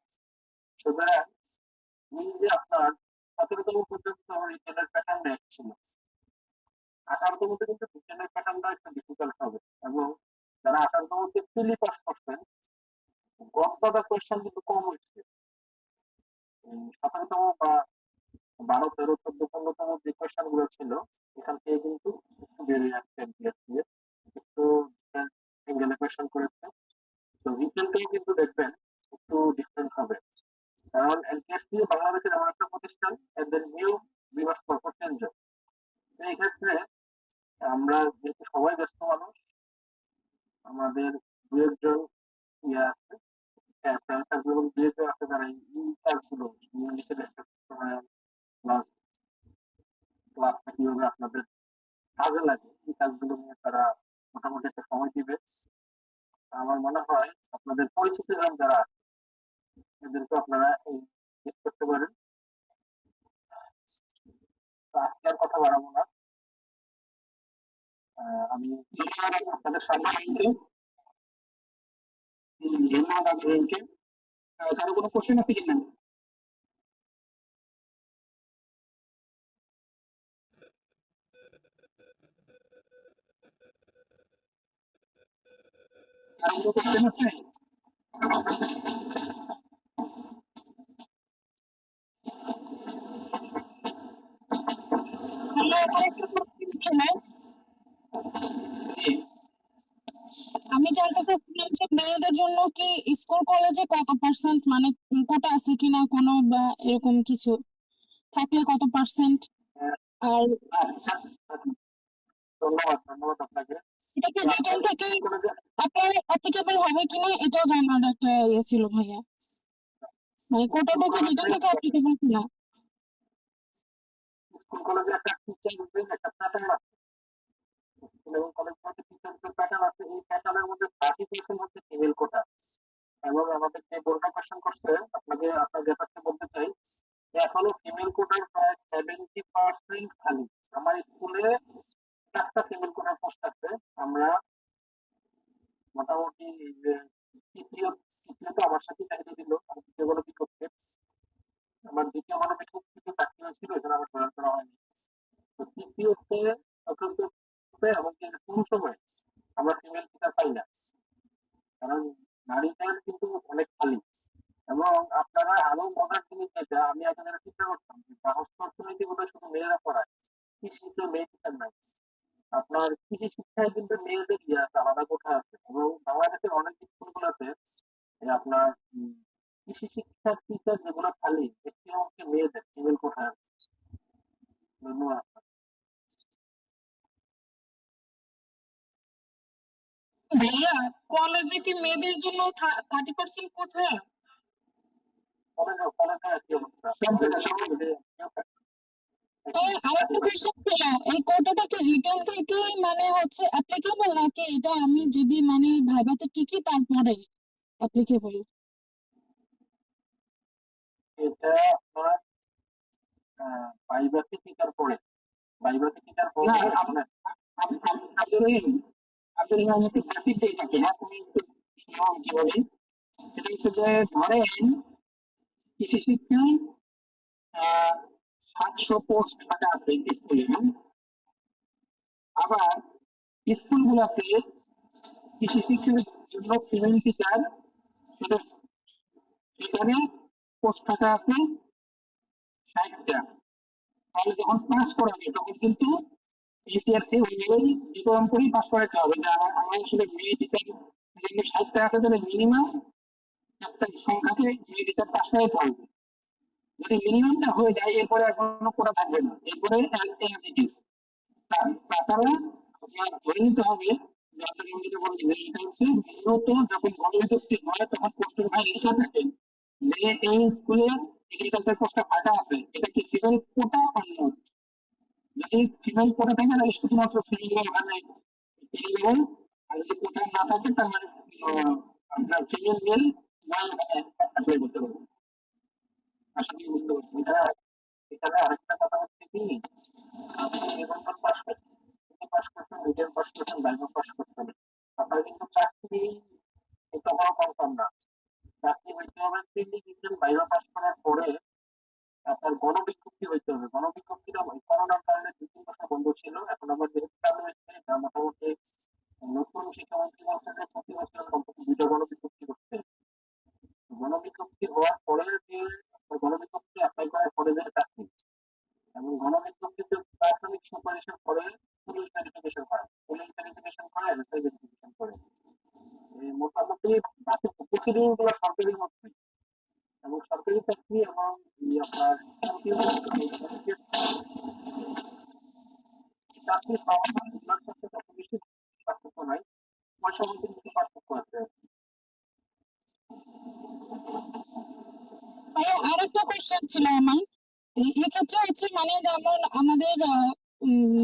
সুতরাং এই যে আপনার ১৭তম পর্যন্ত আমার রিটেনের প্যাটার্ন এক ছিল, 18তম তে কিন্তু রিটেনের প্যাটার্নটা একটু ডিফিকাল্ট হবে এবং যারা 18তম তে প্রিলি পাস করছেন গণবাদা কোয়েশ্চেন কিন্তু কম হচ্ছে। 17তম বা 12, 13, 14, 15তম যে কোয়েশ্চেন গুলো ছিল এখান থেকে কিন্তু একটু বেরিয়ে আসছে এনটিএসসি এর একটু অ্যাঙ্গেলে কোয়েশ্চেন করেছে। তো রিটেনটাও কিন্তু দেখবেন একটু ডিফারেন্ট হবে কারণ এনটিএসসি বাংলাদেশের এমন একটা প্রতিষ্ঠান এদের নিয়ম ২ মাস পর পর চেঞ্জ হয়। তো এই ক্ষেত্রে আমরা যেহেতু সবাই ব্যস্ত মানুষ, আমাদের দু একজন ইয়ে আছে ফ্রেন্ড সার্কেল এবং দু একজন আছে যারা এই কাজগুলো নিয়মিত একটা সময় ক্লাস ক্লাসটা কিভাবে আপনাদের কাজে লাগে এই কাজগুলো নিয়ে তারা মোটামুটি একটা সময় দিবে। আমার মনে হয় আপনাদের পরিচিত জন যারা আছে এদেরকে আপনারা এই করতে পারেন। তো আজকে আর কথা বাড়াবো না। আমি ধন্যবাদ আপনাদের সম্মানকে, ধন্যবাদ আপনাদেরকে। কারো কোনো কোশ্চেন আছে কিনা? কারো কোনো কোশ্চেন আছে? আমার আরেকটা question ছিল। জি। আমি জানতে চাচ্ছিলাম যে মেয়েদের জন্য কি স্কুল কলেজে কত পার্সেন্ট মানে কোটা আছে কিনা কোনো বা এরকম কিছু থাকলে কত পার্সেন্ট আর আচ্ছা, ধন্যবাদ আপনাকে। এটা কি রিটেন থেকে স্কুল কলেজে আপনার অ্যাপ্লিকেবল হবে কিনা এটাও জানার একটা ইয়ে ছিল ভাইয়া, মানে কোটাটা কি রিটেন থেকে অ্যাপ্লিকেবল কিনা। স্কুল কলেজে একটা টিচার একটা প্যাটার্ন আছে। স্কুল এবং কলেজ মধ্যে টিচারদের প্যাটার্ন আছে। এই প্যাটার্নের মধ্যে 30% হচ্ছে ফিমেল কোটা এবং আমাদের যে বোর্ডটা কোয়েশ্চেন করছে আপনাকে আপনার ব্যাপারটা বলতে চাই যে এখনো ফিমেল কোটার প্রায় 70% খালি। আমার স্কুলে 4টা ফিমেল কোটার পোস্ট আছে। আমরা মোটামুটি এই যে তৃতীয় তো আমার সাথে চাকরি দিল, আমি তৃতীয় গণবিজ্ঞ করতে আমার দ্বিতীয় গণবিজ্ঞ কিছু চাকরি হয়েছিল এখানে আমার জয়েন করা হয়নি। তো তৃতীয়তে অত্যন্ত এমনকি কোন সময় আমরা ফিমেল টিচার পাই না কারণ নারীদের কিন্তু অনেক খালি। এবং আপনারা আরো মজার জিনিস যেটা আমি আপনাদের চিন্তা করতাম যে বাহস্ত অর্থনীতি বোধহয় শুধু মেয়েরা পড়ায়, কৃষিতে মেয়ে টিচার নাই। আপনার কৃষি শিক্ষায় কিন্তু মেয়েদের ইয়ে আছে, আলাদা কোঠা আছে এবং বাংলাদেশের অনেক স্কুলগুলোতে আপনার কৃষি শিক্ষার টিচার যেগুলো খালি একটি হচ্ছে মেয়েদের ফিমেল কোঠা আছে। ধন্যবাদ। ভাইয়া কলেজে কি মেয়েদের জন্য 30% কোটা? কলেজে একই অবস্থা। সব জায়গায় সব আরেকটা কোশ্চেন ছিল, এই কোটাটা কি রিটেন থেকে মানে হচ্ছে অ্যাপ্লিকেবল নাকি এটা আমি যদি মানে ভাইভাতে টিকি তারপরে অ্যাপ্লিকেবল? এটা আপনার ভাইভাতে টিকার পরে ভাইভাতে টিকার পরে আপনার আপনার একটু প্যাসিভটাই থাকে না তুমি একটু কি বলি সেটা হচ্ছে যে ধরেন কৃষি শিক্ষায় 700 পোস্ট ফাঁকা আছে স্কুলে, আবার স্কুলগুলোতে কৃষি শিক্ষার জন্য ফিমেল টিচার সেটা সেখানে পোস্ট ফাঁকা আছে 60টা। তাহলে যখন পাস করাবে তখন কিন্তু এসিআরসি ওইভাবেই বিতরণ করেই পাস করাতে হবে, যে আমার আসলে মেয়ে টিচার যদি 60টা আছে তাহলে মিনিমাম একটা সংখ্যাকে মেয়ে টিচার পাস করাতে হবে। যদি মিনিমামটা হয়ে যায় এরপরে আর কোনো কোটা থাকবে না, এরপরে এলজিটিস। তাছাড়া আপনার ধরে নিতে হবে যে আপনাকে আমি যেটা বলছি যে এটা হচ্ছে মূলত যখন গণবিজ্ঞপ্তি হয় তখন পোস্টের ভাই লেখা থাকে যে এই স্কুলে এগ্রিকালচার পোস্টটা ফাঁকা আছে, এটা কি ফিমেল কোটা অন্য। যদি ফিমেল কোটা থাকে তাহলে শুধুমাত্র ফিমেল মানে এলিজিবল, আর যদি কোটা না থাকে তার মানে আপনার ফিমেল মেল না অ্যাপ্লাই করতে পারবে। আশা করি বুঝতে পারছি। এখানে আরেকটা কথা হচ্ছে কি, আপনি নিবন্ধন পাস করছেন, পাস করছেন, রিটেন পাস করছেন, ভাইভা পাস করছেন, আপনার কিন্তু চাকরি এটা বড় কনফার্ম না। চাকরি হইতে হবে সিন্ডিকেশন ভাইভা পাস করার পরে আপনার গণবিজ্ঞপ্তি হইতে হবে। গণবিজ্ঞপ্তিটা ওই করোনার কারণে 2-3 বছর বন্ধ ছিল, এখন আবার যেহেতু চালু হয়েছে এটা মোটামুটি নতুন শিক্ষামন্ত্রী বলছে যে প্রতি বছর কমপক্ষে 2টা গণবিজ্ঞপ্তি করতে। গণবিজ্ঞপ্তি হওয়ার পরে যে গণবিজ্ঞপ্তি অ্যাপ্লাই করার পরে যে চাকরি এবং গণবিজ্ঞপ্তিতে প্রাথমিক সুপারিশের পরে পুলিশ ভেরিফিকেশন হয়, পুলিশ ভেরিফিকেশন করে এসআই ভেরিফিকেশন করে। এই মোটামুটি বাকি প্রসিডিং গুলো সরকারের মধ্যে এবং সরকারি চাকরি এবং আপনার চাকরি পাওয়া এগুলোর সাথে তত বেশি পার্থক্য নাই, পয়সা মধ্যে কিছু পার্থক্য আছে। আরেকটা কোশ্চেন ছিল আমার, এক্ষেত্রে হচ্ছে মানে যেমন আমাদের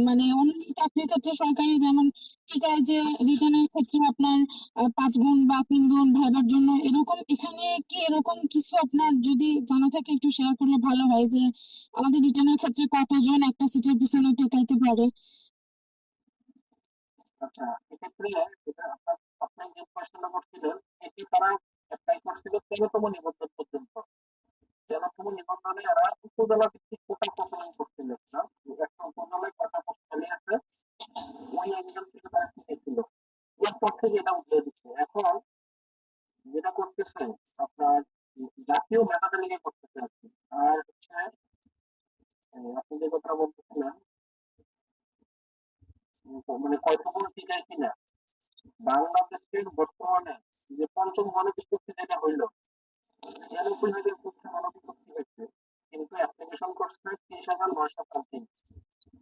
মানে অন্যান্য চাকরির ক্ষেত্রে সরকারি যেমন টিকায় যে রিটার্নের ক্ষেত্রে আপনার 5 গুণ বা 3 গুণ ভাইবার জন্য এরকম, এখানে কি এরকম কিছু আপনার যদি জানা থাকে একটু শেয়ার করলে ভালো হয়, যে আমাদের রিটার্নের ক্ষেত্রে কতজন একটা সিটের পিছনে টিকাইতে পারে? আচ্ছা, এক্ষেত্রে যেটা আপনি যে প্রশ্নটা করছিলেন এটি তারা অ্যাপ্লাই করছিল 13তম নিবন্ধন পর্যন্ত। 13তম নিবন্ধনে এরা উপজেলা ভিত্তিক কোটা প্রচলন করছিল না, একটা উপজেলায় কটা পোস্ট খালি আছে ওই একজন থেকে তারা শিখেছিল, এরপর থেকে এটা উঠে দিচ্ছে। এখন যেটা করতেছে আপনার জাতীয় মেধা তালিকা করতেছে আর কি। আর হচ্ছে আপনি যে কথা বলতেছিলেন মানে কয়টুকুন টিকায় কিনা, বাংলাদেশের বর্তমানে যে পঞ্চম গণবিজ্ঞপ্তি যেটা হইলো 93,000 পোস্টে গণবিজ্ঞপ্তি হয়েছে, কিন্তু অ্যাপ্লিকেশন করছে 30,900 সামথিং,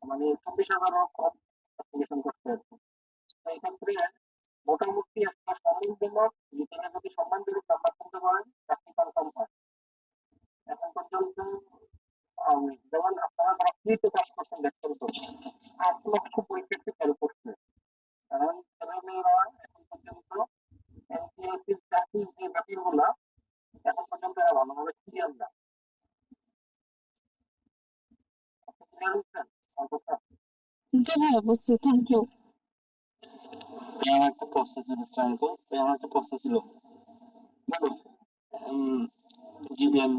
মানে 24,000 কম অ্যাপ্লিকেশন করছে আর কি। তো এক্ষেত্রে মোটামুটি একটা সম্মানজনক রিটার্নে যদি সম্মানজনক নাম্বার করতে পারেন চাকরি কনফার্ম হয়। এখন পর্যন্ত যেমন আপনারা যারা ফ্রিতে পাস করছেন দেখছেন তো 8 লক্ষ পরীক্ষার্থী ফেল করছে, কারণ ছেলেমেয়েরা এখন পর্যন্ত এনটিএসসির চাকরির যে ব্যাপারগুলা এখন পর্যন্ত এরা ভালোভাবে ক্লিয়ার না। আপনি ক্লিয়ার হচ্ছেন অন্তত? জি ভাই, অবশ্যই, থ্যাংক ইউ। আমার একটা প্রশ্ন ছিল শ্রান্ত, আমার একটা প্রশ্ন ছিল বলুন। জিবিএম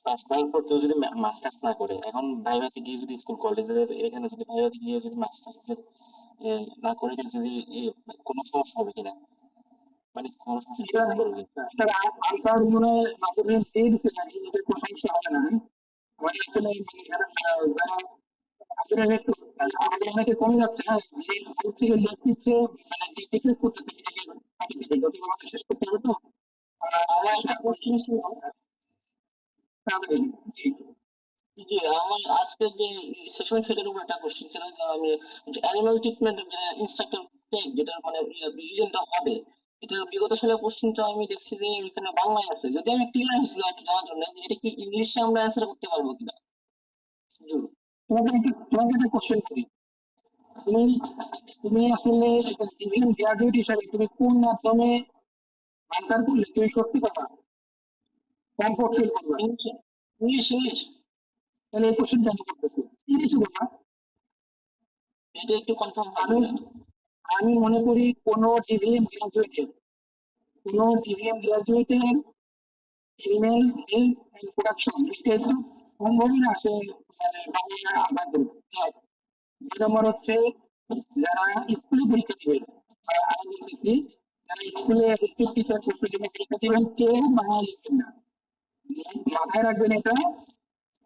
পাস করার পর কেউ যদি মাস্টার্স না করে, এখন ভাইভাতে গিয়ে যদি স্কুল কলেজের এখানে যদি ভাইভাতে গিয়ে যদি মাস্টার্স না করে যদি কোনো সমস্যা হবে কিনা, মানে কোনো সমস্যা ফেস করবে কিনা? তার আনসার মনে হয় আমাদের দিয়ে দিচ্ছে নাকি, এটা কোনো সমস্যা হবে না। মানে আসলে যারা আপনারা একটু আমাদের অনেকে কমে যাচ্ছে না, যে গ্রুপ থেকে লিখ দিচ্ছে মানে রিকোয়েস্ট করতেছে এটাকে পার্টিসিপেট যত আমাদের শেষ করতে হবে তো আমার একটা কোশ্চেন ছিল তাহলে জি যে আমার আজকে যে সেশন সেটার উপর একটা কোশ্চেন ছিল যে আমি অ্যানিমাল ট্রিটমেন্টের যে ইনস্ট্রাক্টর যেটা মানে রিজনটা হবে, এটা বিগত সালের কোশ্চেনটা আমি দেখছি যে এখানে বাংলায় আছে, যদি আমি ক্লিয়ার হয়েছিল একটু জানার জন্য যে এটা কি ইংলিশে আমরা অ্যান্সার করতে পারবো কিনা। জি। তোমাকে একটা কোশ্চেন করি, তুমি তুমি আসলে জিভিএম গ্রাজুয়েট হিসাবে তুমি কোন মাধ্যমে আনসার করলে তুমি স্বস্তি পাবা, কম ফিল করবা, ইংলিশ ইংলিশ তাহলে এই কোশ্চেনটা আমি করতেছি ইংলিশে বলবা। এটা একটু কনফার্ম হবে আমি না। আমি মনে করি কোন ডিভিএম গ্রাজুয়েটের ইমেল হেলথ এন্ড প্রোডাকশন এটা একটু সম্ভবই না সে মানে বাংলা আনসার করবে। এক, দুই নম্বর হচ্ছে যারা স্কুলে পরীক্ষা দিবে বা আমি বলতেছি যারা স্কুলে স্কুল টিচার পোস্টের জন্য পরীক্ষা দিবেন কেউ বাংলা লিখবেন না, মাথায় রাখবেন এটা,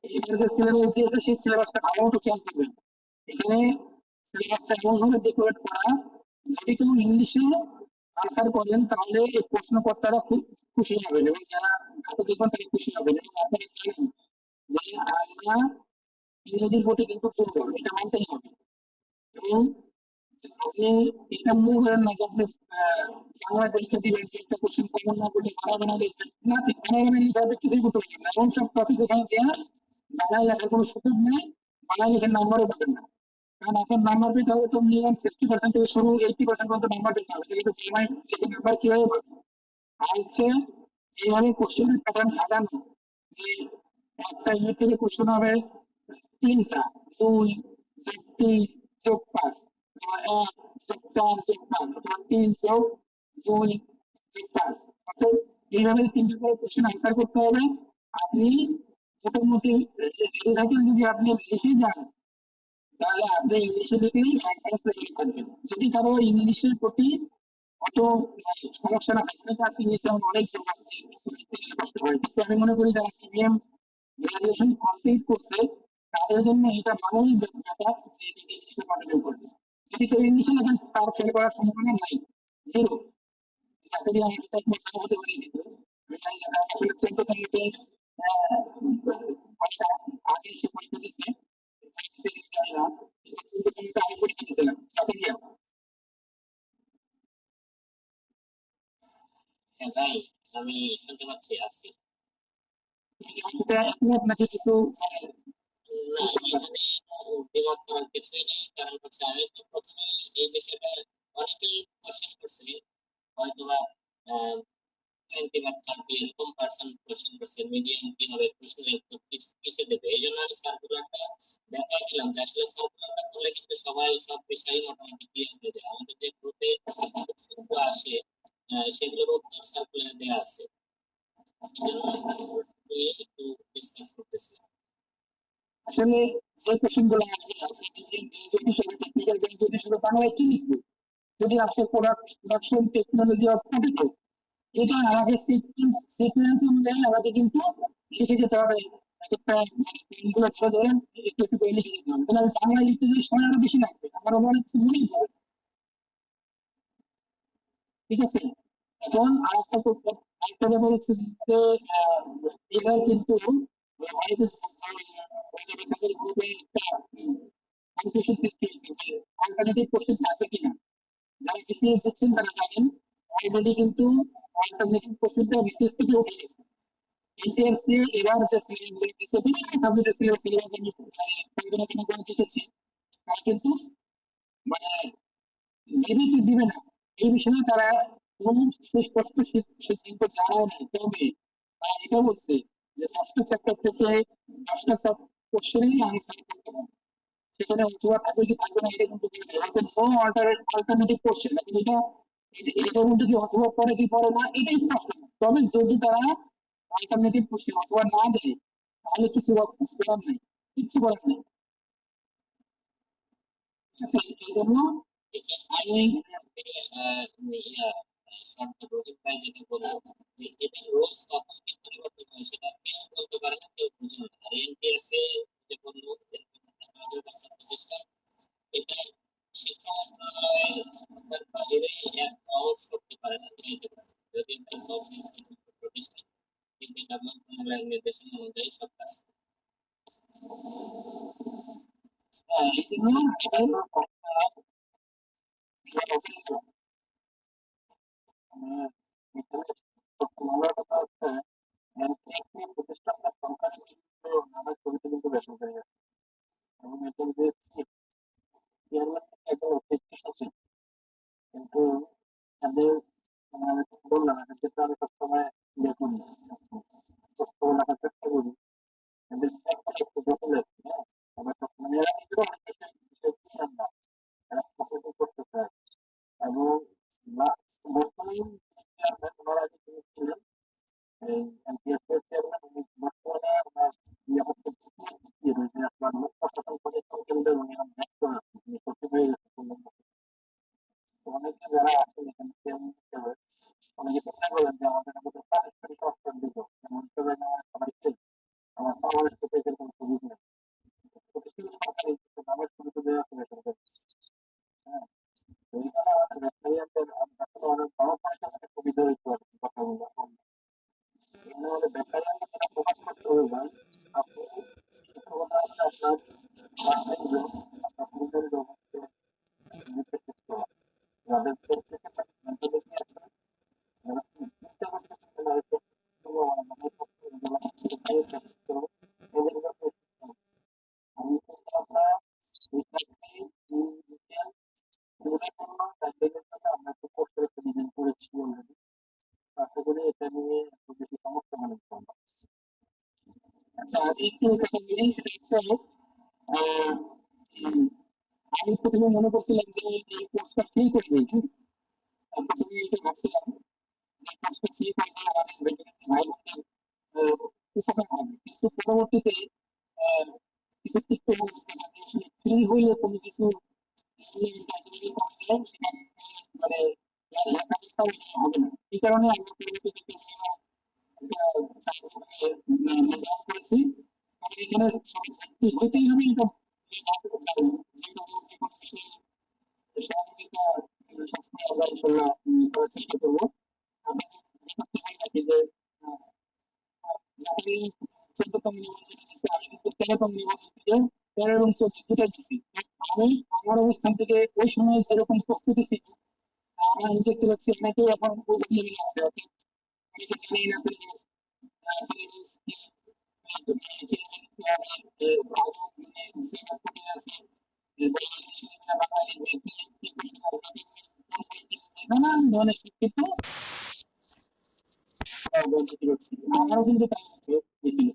এটার যে সিলেবাস দিয়েছে সেই সিলেবাসটা ভালো মতো খেয়াল করবেন। এখানে সিলেবাসটা এমন ভাবে ডেকোরেট করা, যদি কেউ ইংলিশে আনসার করেন তাহলে এই প্রশ্নকর্তারা খুব খুশি হবেন এবং যারা ধাতু দেখবেন তারা খুশি হবেন। এবং আপনারা জানেন যে আমরা ইংরেজির প্রতি কিন্তু দুর্বল, এটা মানতেই হবে। এবং আপনি এটা মনে করেন না যে আপনি বাংলা পরীক্ষা দিবেন, যে একটা কোশ্চেন কমন না বলে বাংলা বানাই লিখবেন না, ঠিক বাংলা বানাই লিখে হবে কিছুই করতে পারবেন না। এমন সব টপিক এখানে দেওয়া, বাংলায় লেখার কোনো সুযোগ নেই, বাংলা লিখে নাম্বারও পাবেন না। কারণ এখন নাম্বার পেতে হবে তো মিনিমাম 60% থেকে শুরু 80% পর্যন্ত নাম্বার পেতে হবে, কিন্তু বিএমআই লিখে নাম্বার কিভাবে পাবে? আর হচ্ছে এইভাবে কোশ্চেনের প্যাটার্ন সাজানো, যে একটা ইয়ে থেকে কোশ্চেন হবে 3টা, 2 4 যোগ 5, তোমার 1 যোগ 4 যোগ 5, তোমার 3 যোগ 2 যোগ 5। অর্থাৎ এইভাবে 3টা করে কোশ্চেন আনসার করতে হবে। আপনি মোটামুটি যদি থাকেন, যদি আপনি লিখে যান তাহলে আপনি ইংলিশে লিখেই অ্যাডভান্স লেভেলে থাকবেন। যদি কারো ইংলিশের প্রতি অত সমস্যা না থাকে, অনেকে আছে ইংলিশে অনেক জোর আছে, ইংলিশ লিখতে গেলে কষ্ট হয়, কিন্তু আমি মনে করি যারা প্রিমিয়াম গ্রাজুয়েশন কমপ্লিট করছে তাদের জন্য এটা ভালোই ব্যাপার যে ইংলিশে কন্টিনিউ করবে। যদি কেউ ইংলিশে লেখেন তার ফেল করার সম্ভাবনা নাই, জিরো। চাকরি আমাদের তো একবার হতে পারে, কিন্তু আসলে 14 তারিখে আগে সে পরীক্ষা দিচ্ছে, জানি না 14 তারিখে আমি পরীক্ষা দিয়েছিলাম চাকরি। হ্যাঁ ভাই, আমি শুনতে পাচ্ছি, আছি। সেটা একমত নাকি কিছু না, এখানে দ্বিমত করার কিছুই নেই, কারণ হচ্ছে আমি তো প্রথমে এই বিষয়টা অনেকেই কোশ্চেন করছে, হয়তোবা 20 বা 30 এরকম পার্সেন্ট কোশ্চেন করছে মিডিয়াম কিভাবে প্রশ্নের উত্তর কিসে দেবে। এই জন্য আমি সার্কুলারটা দেখাই দিলাম যে আসলে সার্কুলারটা করলে কিন্তু সবাই সব বিষয়ে মোটামুটি ক্লিয়ার হয়ে যায়। আমাদের যে গ্রুপে কোশ্চেনগুলো আসে সেগুলোর উত্তর সার্কুলারে দেওয়া আছে, এই জন্য সার্কুলার নিয়ে একটু ডিসকাস করতেছিলাম। আসলে যে কোশ্চেন গুলো আসবে, আপনি যদি সেটা টেকনিক্যাল জ্ঞান যদি সেটা বাংলায় কি লিখবে, যদি আসে প্রোডাকশন টেকনোলজি অফ পটেটো, এটা আমাকে সিকোয়েন্স অনুযায়ী আমাকে কিন্তু লিখে যেতে হবে। একটা গুলো ধরেন একটু একটু করে লিখে যেতে হবে, তাহলে আমি বাংলায় লিখতে গেলে সময় আরো বেশি লাগবে, আমার অনেক মনেই হবে। ঠিক আছে। এখন আরেকটা ব্যাপার হচ্ছে যে এবার কিন্তু অনেকে গ্রুপে একটা কনফিউশন সৃষ্টি হয়েছে যে অল্টারনেটিভ কোশ্চেন থাকবে কিনা। যারা বিসিএস দিচ্ছেন তারা জানেন অলরেডি কিন্তু অল্টারনেটিভ কোশ্চেনটা বিসিএস থেকে উঠে গেছে। এনটিআরসি এবার যে সিলেবাস বিভিন্ন সাবজেক্টের সিলেবাস আমি পরিচালনা করে দেখেছি, তারা কিন্তু মানে দেবে কি দিবে না এই বিষয়ে তারা কোন সুস্পষ্ট সিদ্ধান্ত জানায় নাই। তবে তারা এটা বলছে যে 10টা চ্যাপ্টার থেকে 10টা কোশ্চেনই আনসার করতে হবে, সেখানে অথবা থাকবে কি থাকবে না এটা কিন্তু নো অল্টারনেটিভ কোশ্চেন। এটা এটার মধ্যে কি অথবা পড়ে কি পড়ে না এটাই স্পষ্ট না। তবে যদি তারা অল্টারনেটিভ কোশ্চেন অথবা না দেয় তাহলে কিছু করার নেই, কিচ্ছু করার নেই। আচ্ছা, এই জন্য আমি শর্ত রোহিত ভাই যেটা বললো যে এদের রোলস কখন কি পরিবর্তন হয় সেটা কেউ বলতে পারে না, কেউ বুঝে না। আর এনটিএসএ যে বললো প্রতিষ্ঠান, এটা শিক্ষা মন্ত্রণালয়ের বাইরে এক পাওয়ার করতে পারে না, চাইতে পারে না। যদি এটা গভর্নমেন্ট প্রতিষ্ঠান, কিন্তু এটা মন্ত্রণালয়ের নির্দেশনা অনুযায়ী সব কাজ করে। এই জন্য প্রতিষ্ঠানটা সরকারি কিন্তু নানা ছবিতে কিন্তু বেসন হয়ে গেছে এবং এটার যে চেয়ারম্যান একজন অতিরিক্ত সচিব, কিন্তু তাদের আমি বললাম এদের ক্ষেত্রে আমি সবসময় ইয়ে করি, খবর রাখার চেষ্টা করি, এদের একটু দখল আছে। হ্যাঁ, আবার সবসময় এরা নিজেরও অনেক বিষয় ক্লিয়ার না, এরা প্রকল্প করতে চায়। এবং বর্তমান চেয়ারম্যান ওনার আগে তিনি ছিলেন এই এনটিএস চেয়ারম্যান, উনি আমি practice করবো। এদের উপর practice করবো। আমি কিন্তু আমরা exactly in detail ওটার জন্য guideline সাথে আমরা একটা course এর একটা design করেছি already। আশা করি এটা নিয়ে খুব বেশি সমস্যা মনে করবো না। আচ্ছা, আমি একটু কথা বলি, সেটা হচ্ছে আহ, উম, আমি প্রথমে মনে করছিলাম যে এই কোর্সটা ফ্রি করে দিই, হ্যাঁ? আমি প্রথমে এটা ভাবছিলাম যে কোর্সটা ফ্রি করে দিলে আমাদের বেনিফিট ভাই বোনদের উপকার হবে, কিন্তু পরবর্তীতে আহ, কিছু টিপ্পো ফ্রি হইলে কোনো কিছু মানে লেখাপড়াটাও হবে না। এই কারণে আমরা পরবর্তীতে একটা করেছি। আমি এখানে হইতেই হবে এটা সহযোগিতা সবসময় আমরা ইনশাল্লাহ করার চেষ্টা করবো। আমরা করতে পারি নাকি যে আমি 14তম নিবন্ধন দিচ্ছি, আমি কিন্তু 13তম নিবন্ধন দিয়ে 13 এবং 14 দুটাই দিচ্ছি। আমি আমার অবস্থান থেকে ওই সময় যেরকম প্রস্তুতি ছিল, আমরা দেখতে পাচ্ছি অনেকেই এখন ওই লেভেলে আছে, অর্থাৎ অনেকে জানেই না syllabus কি, নানান ধরনের শিক্ষিত আমারও কিন্তু তাই হচ্ছে ছিল।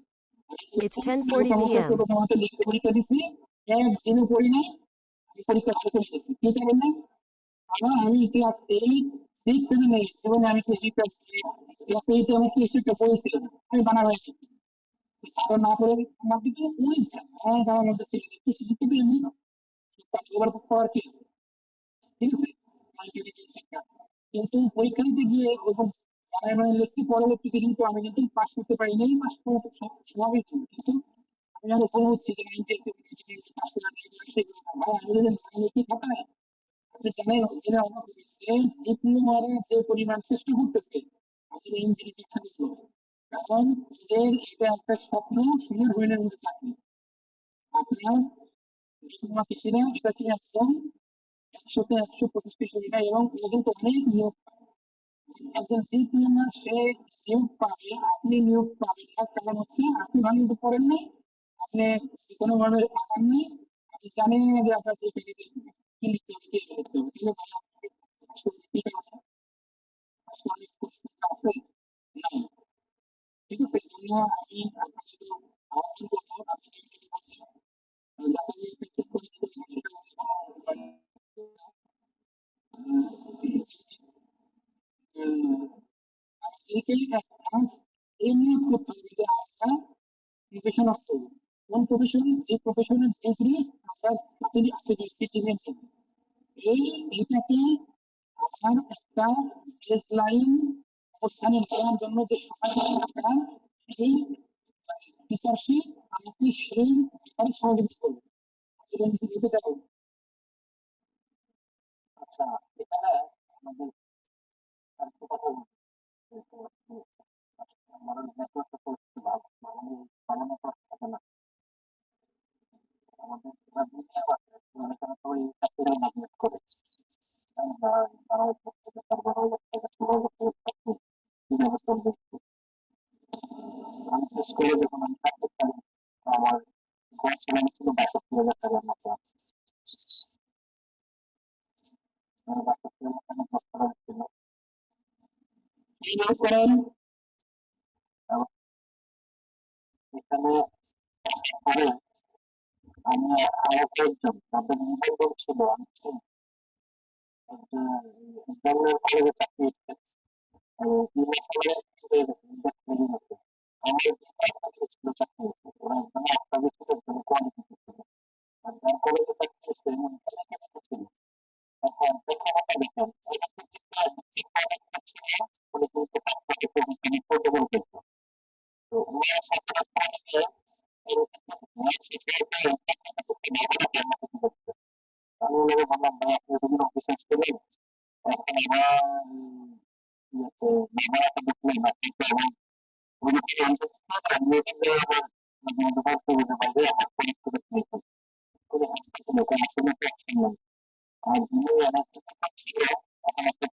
It's 10:40 p.m. প্রথমত লিখিত পরীক্ষা দিছি, একদিনও পড়ি নাই, আমি পরীক্ষা ভালো করে গেছি। কি কারণে? আমি ক্লাস 8, 6, 7, 8, 7 আমি কৃষিটা ক্লাস 8 আমি কৃষিটা পড়েছিলাম, আমি বানাবো স্যার না করে আমার দিকে ওই আমার মধ্যে ছিল কৃষি শিক্ষা দিয়ে এমনি এবার পাওয়ার কি আছে, ঠিক আছে, সায়েন্টিফিক শিক্ষা। কিন্তু পরীক্ষা দিতে গিয়ে ওরকম বানায় বানায় লিখছি, পরবর্তীতে কিন্তু আমি কিন্তু পাস করতে পারি নাই, পাস করা তো স্বাভাবিক, কিন্তু আমি আরো বড় হচ্ছে যে 90 পাস করা নিয়ে সেগুলো না। ভাই আমি যদি না লিখি খাতায়, আপনি জানেন জেনে অবাক হবেন যে ডিপ্লোমারে যে পরিমাণ চেষ্টা করতেছে আসলে ইঞ্জিনিয়ারিং শিক্ষা দিতে, কারণ এদের এটা একটা স্বপ্ন, সোনার হরিণের মধ্যে চাকরি। আপনার ডিপ্লোমা কৃষিরা এটাকে একদম 100-তে 125 টাকা, এবং ও কিন্তু অনেক নিয়োগ পায়। একজন ডিপ্লোমা সে নিয়োগ পাবে, আপনি নিয়োগ পাবেন না, কারণ হচ্ছে আপনি ভালো মতো পড়েন নাই, আপনি কোনোভাবে আগান নাই, আপনি জানেন না যে আপনার কি লিখতে হবে, কি লিখতে হবে, কি লিখতে হবে। তাহলে ভাই আপনাকে আসলে কি কারণে আসলে অনেক প্রশ্ন আছে নাই, ঠিক আছে। এই জন্য আমি আপনাকে আহ্বান করবো, আপনি যাতে প্র্যাকটিস করে দিতে সেটা এইটাই অ্যাডভান্স এই নিয়োগ করতে হবে যে আমরা প্রফেশন অফ করবো, কোন প্রফেশন, যে প্রফেশনের ডিগ্রি আমরা সিটিজেন, এই এইটাকে আমার একটা বেস লাইন অবস্থানে নেওয়ার জন্য যে সময় দরকার, সেই টিচারশিপ আমাকে সেই ব্যাপারে সহযোগিতা করবে। এটা আমি দিতে চাবো। আচ্ছা, এখানে আমাদের আরেকটা কথা বলতে আমার নেটওয়ার্কটা পরিস্থিতি ভালো মানে ভালো নেটওয়ার্ক থাকে না আমাদের এবার বুঝতে পারছে মানে কেন সবাই চাকরি ম্যাগনেট করে তারা থেকে তার বড় থেকে ষোলো বছর চাকরি কিভাবে চলবে আমি শেষ করে যখন আমি চাকরি করি আমার ঘর ছিলেন ছিল 62,000 টাকার মতো আমার 62,000 টাকা খরচ করা হচ্ছিল নিয়োগ করেন এবং এখানে পরে আমি আরো কয়েকজন তাদের নিবন্ধন ছিল আমি চিনি একটা জঙ্গলের কলেজে চাকরি হচ্ছে আমার ছিল চাকরি হচ্ছে ওরা একদম একটা বেশি একদম কোয়ালিটি ছিল আর যার কলেজে চাকরি হচ্ছে এমন ছিল এখন প্রেক্ষাপটটা দেখেন প্রোটোকল করতো তো ওরা সাথে আমি ওনাকে বললাম ভাই আপনি এতদিন অফিসে ছিলেন এখন আমার ইয়েতে বাবাকে দেখলেন না কিন্তু আমার আমি কিন্তু আমার দুবার সুবিধা পাইলে আমার পরিস্থিতি নিয়েছি করে হাসপাতালে কোনো কোনো ট্যাক্সি নেই আর যিনি অনেক ছিল এখন একটা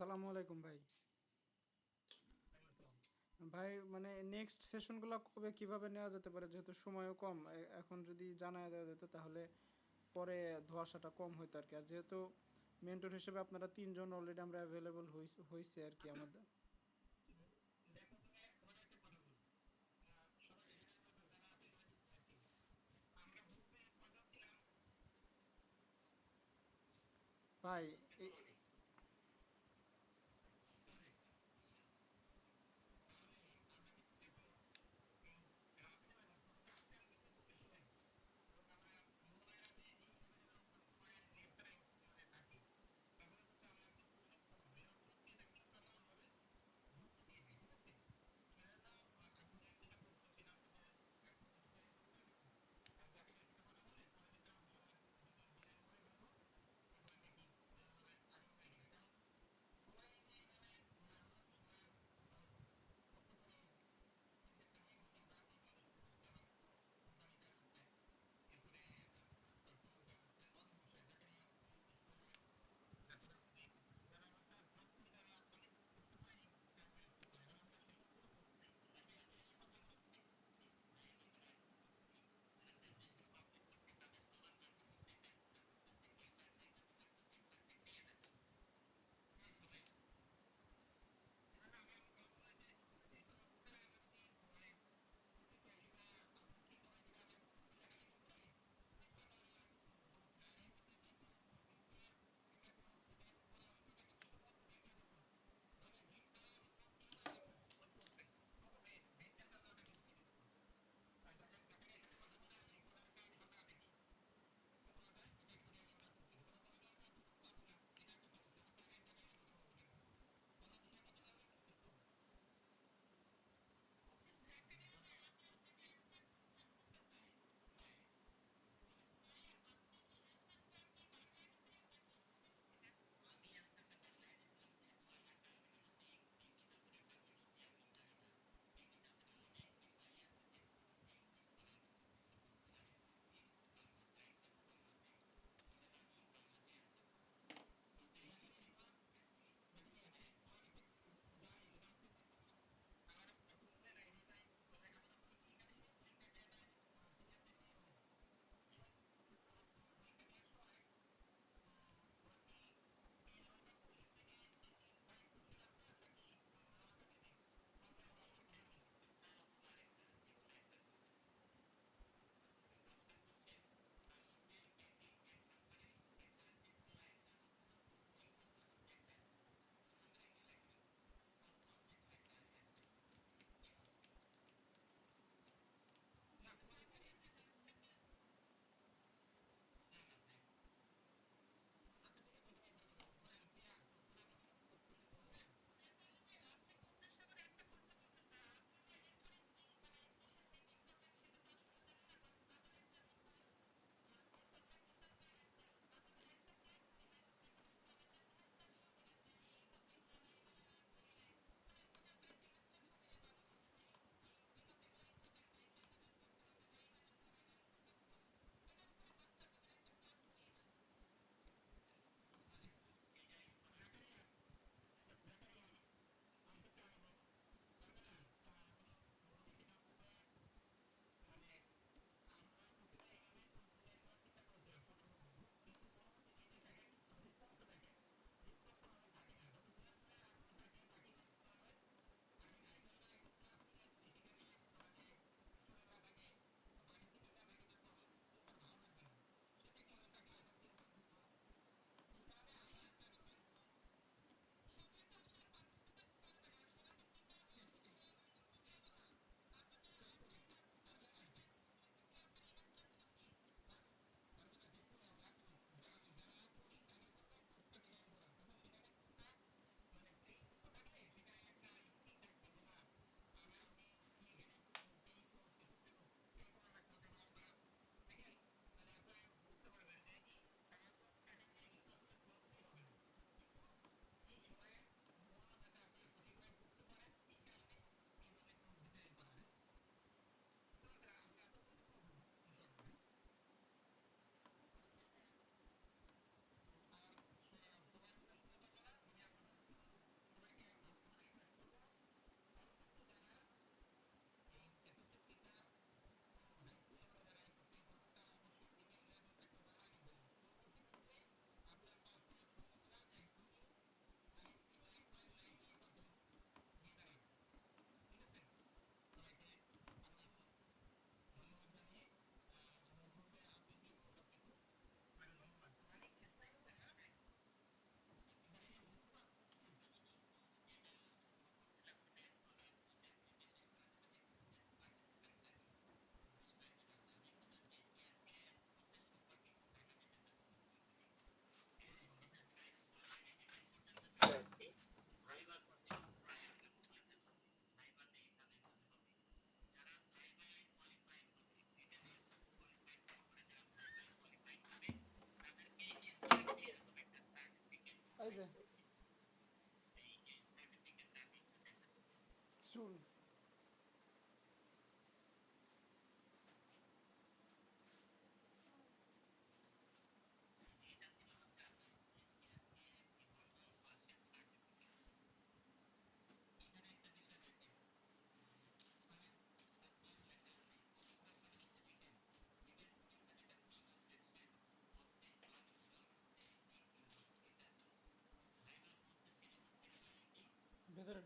আসসালামু আলাইকুম ভাই। ভাই মানে নেক্সট সেশনগুলো কবে কিভাবে নেওয়া যেতে পারে, যেহেতু সময়ও কম, এখন যদি জানায় দেওয়া যেত তাহলে পরে ধোঁয়াশাটা কম হইতো আর কি। আর যেহেতু মেন্টর হিসেবে আপনারা 3 জন অলরেডি আমরা অ্যাভেলেবল হয়েছে আর কি আমাদের। ভাই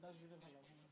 আঠাশ দিলে ভালো হয়।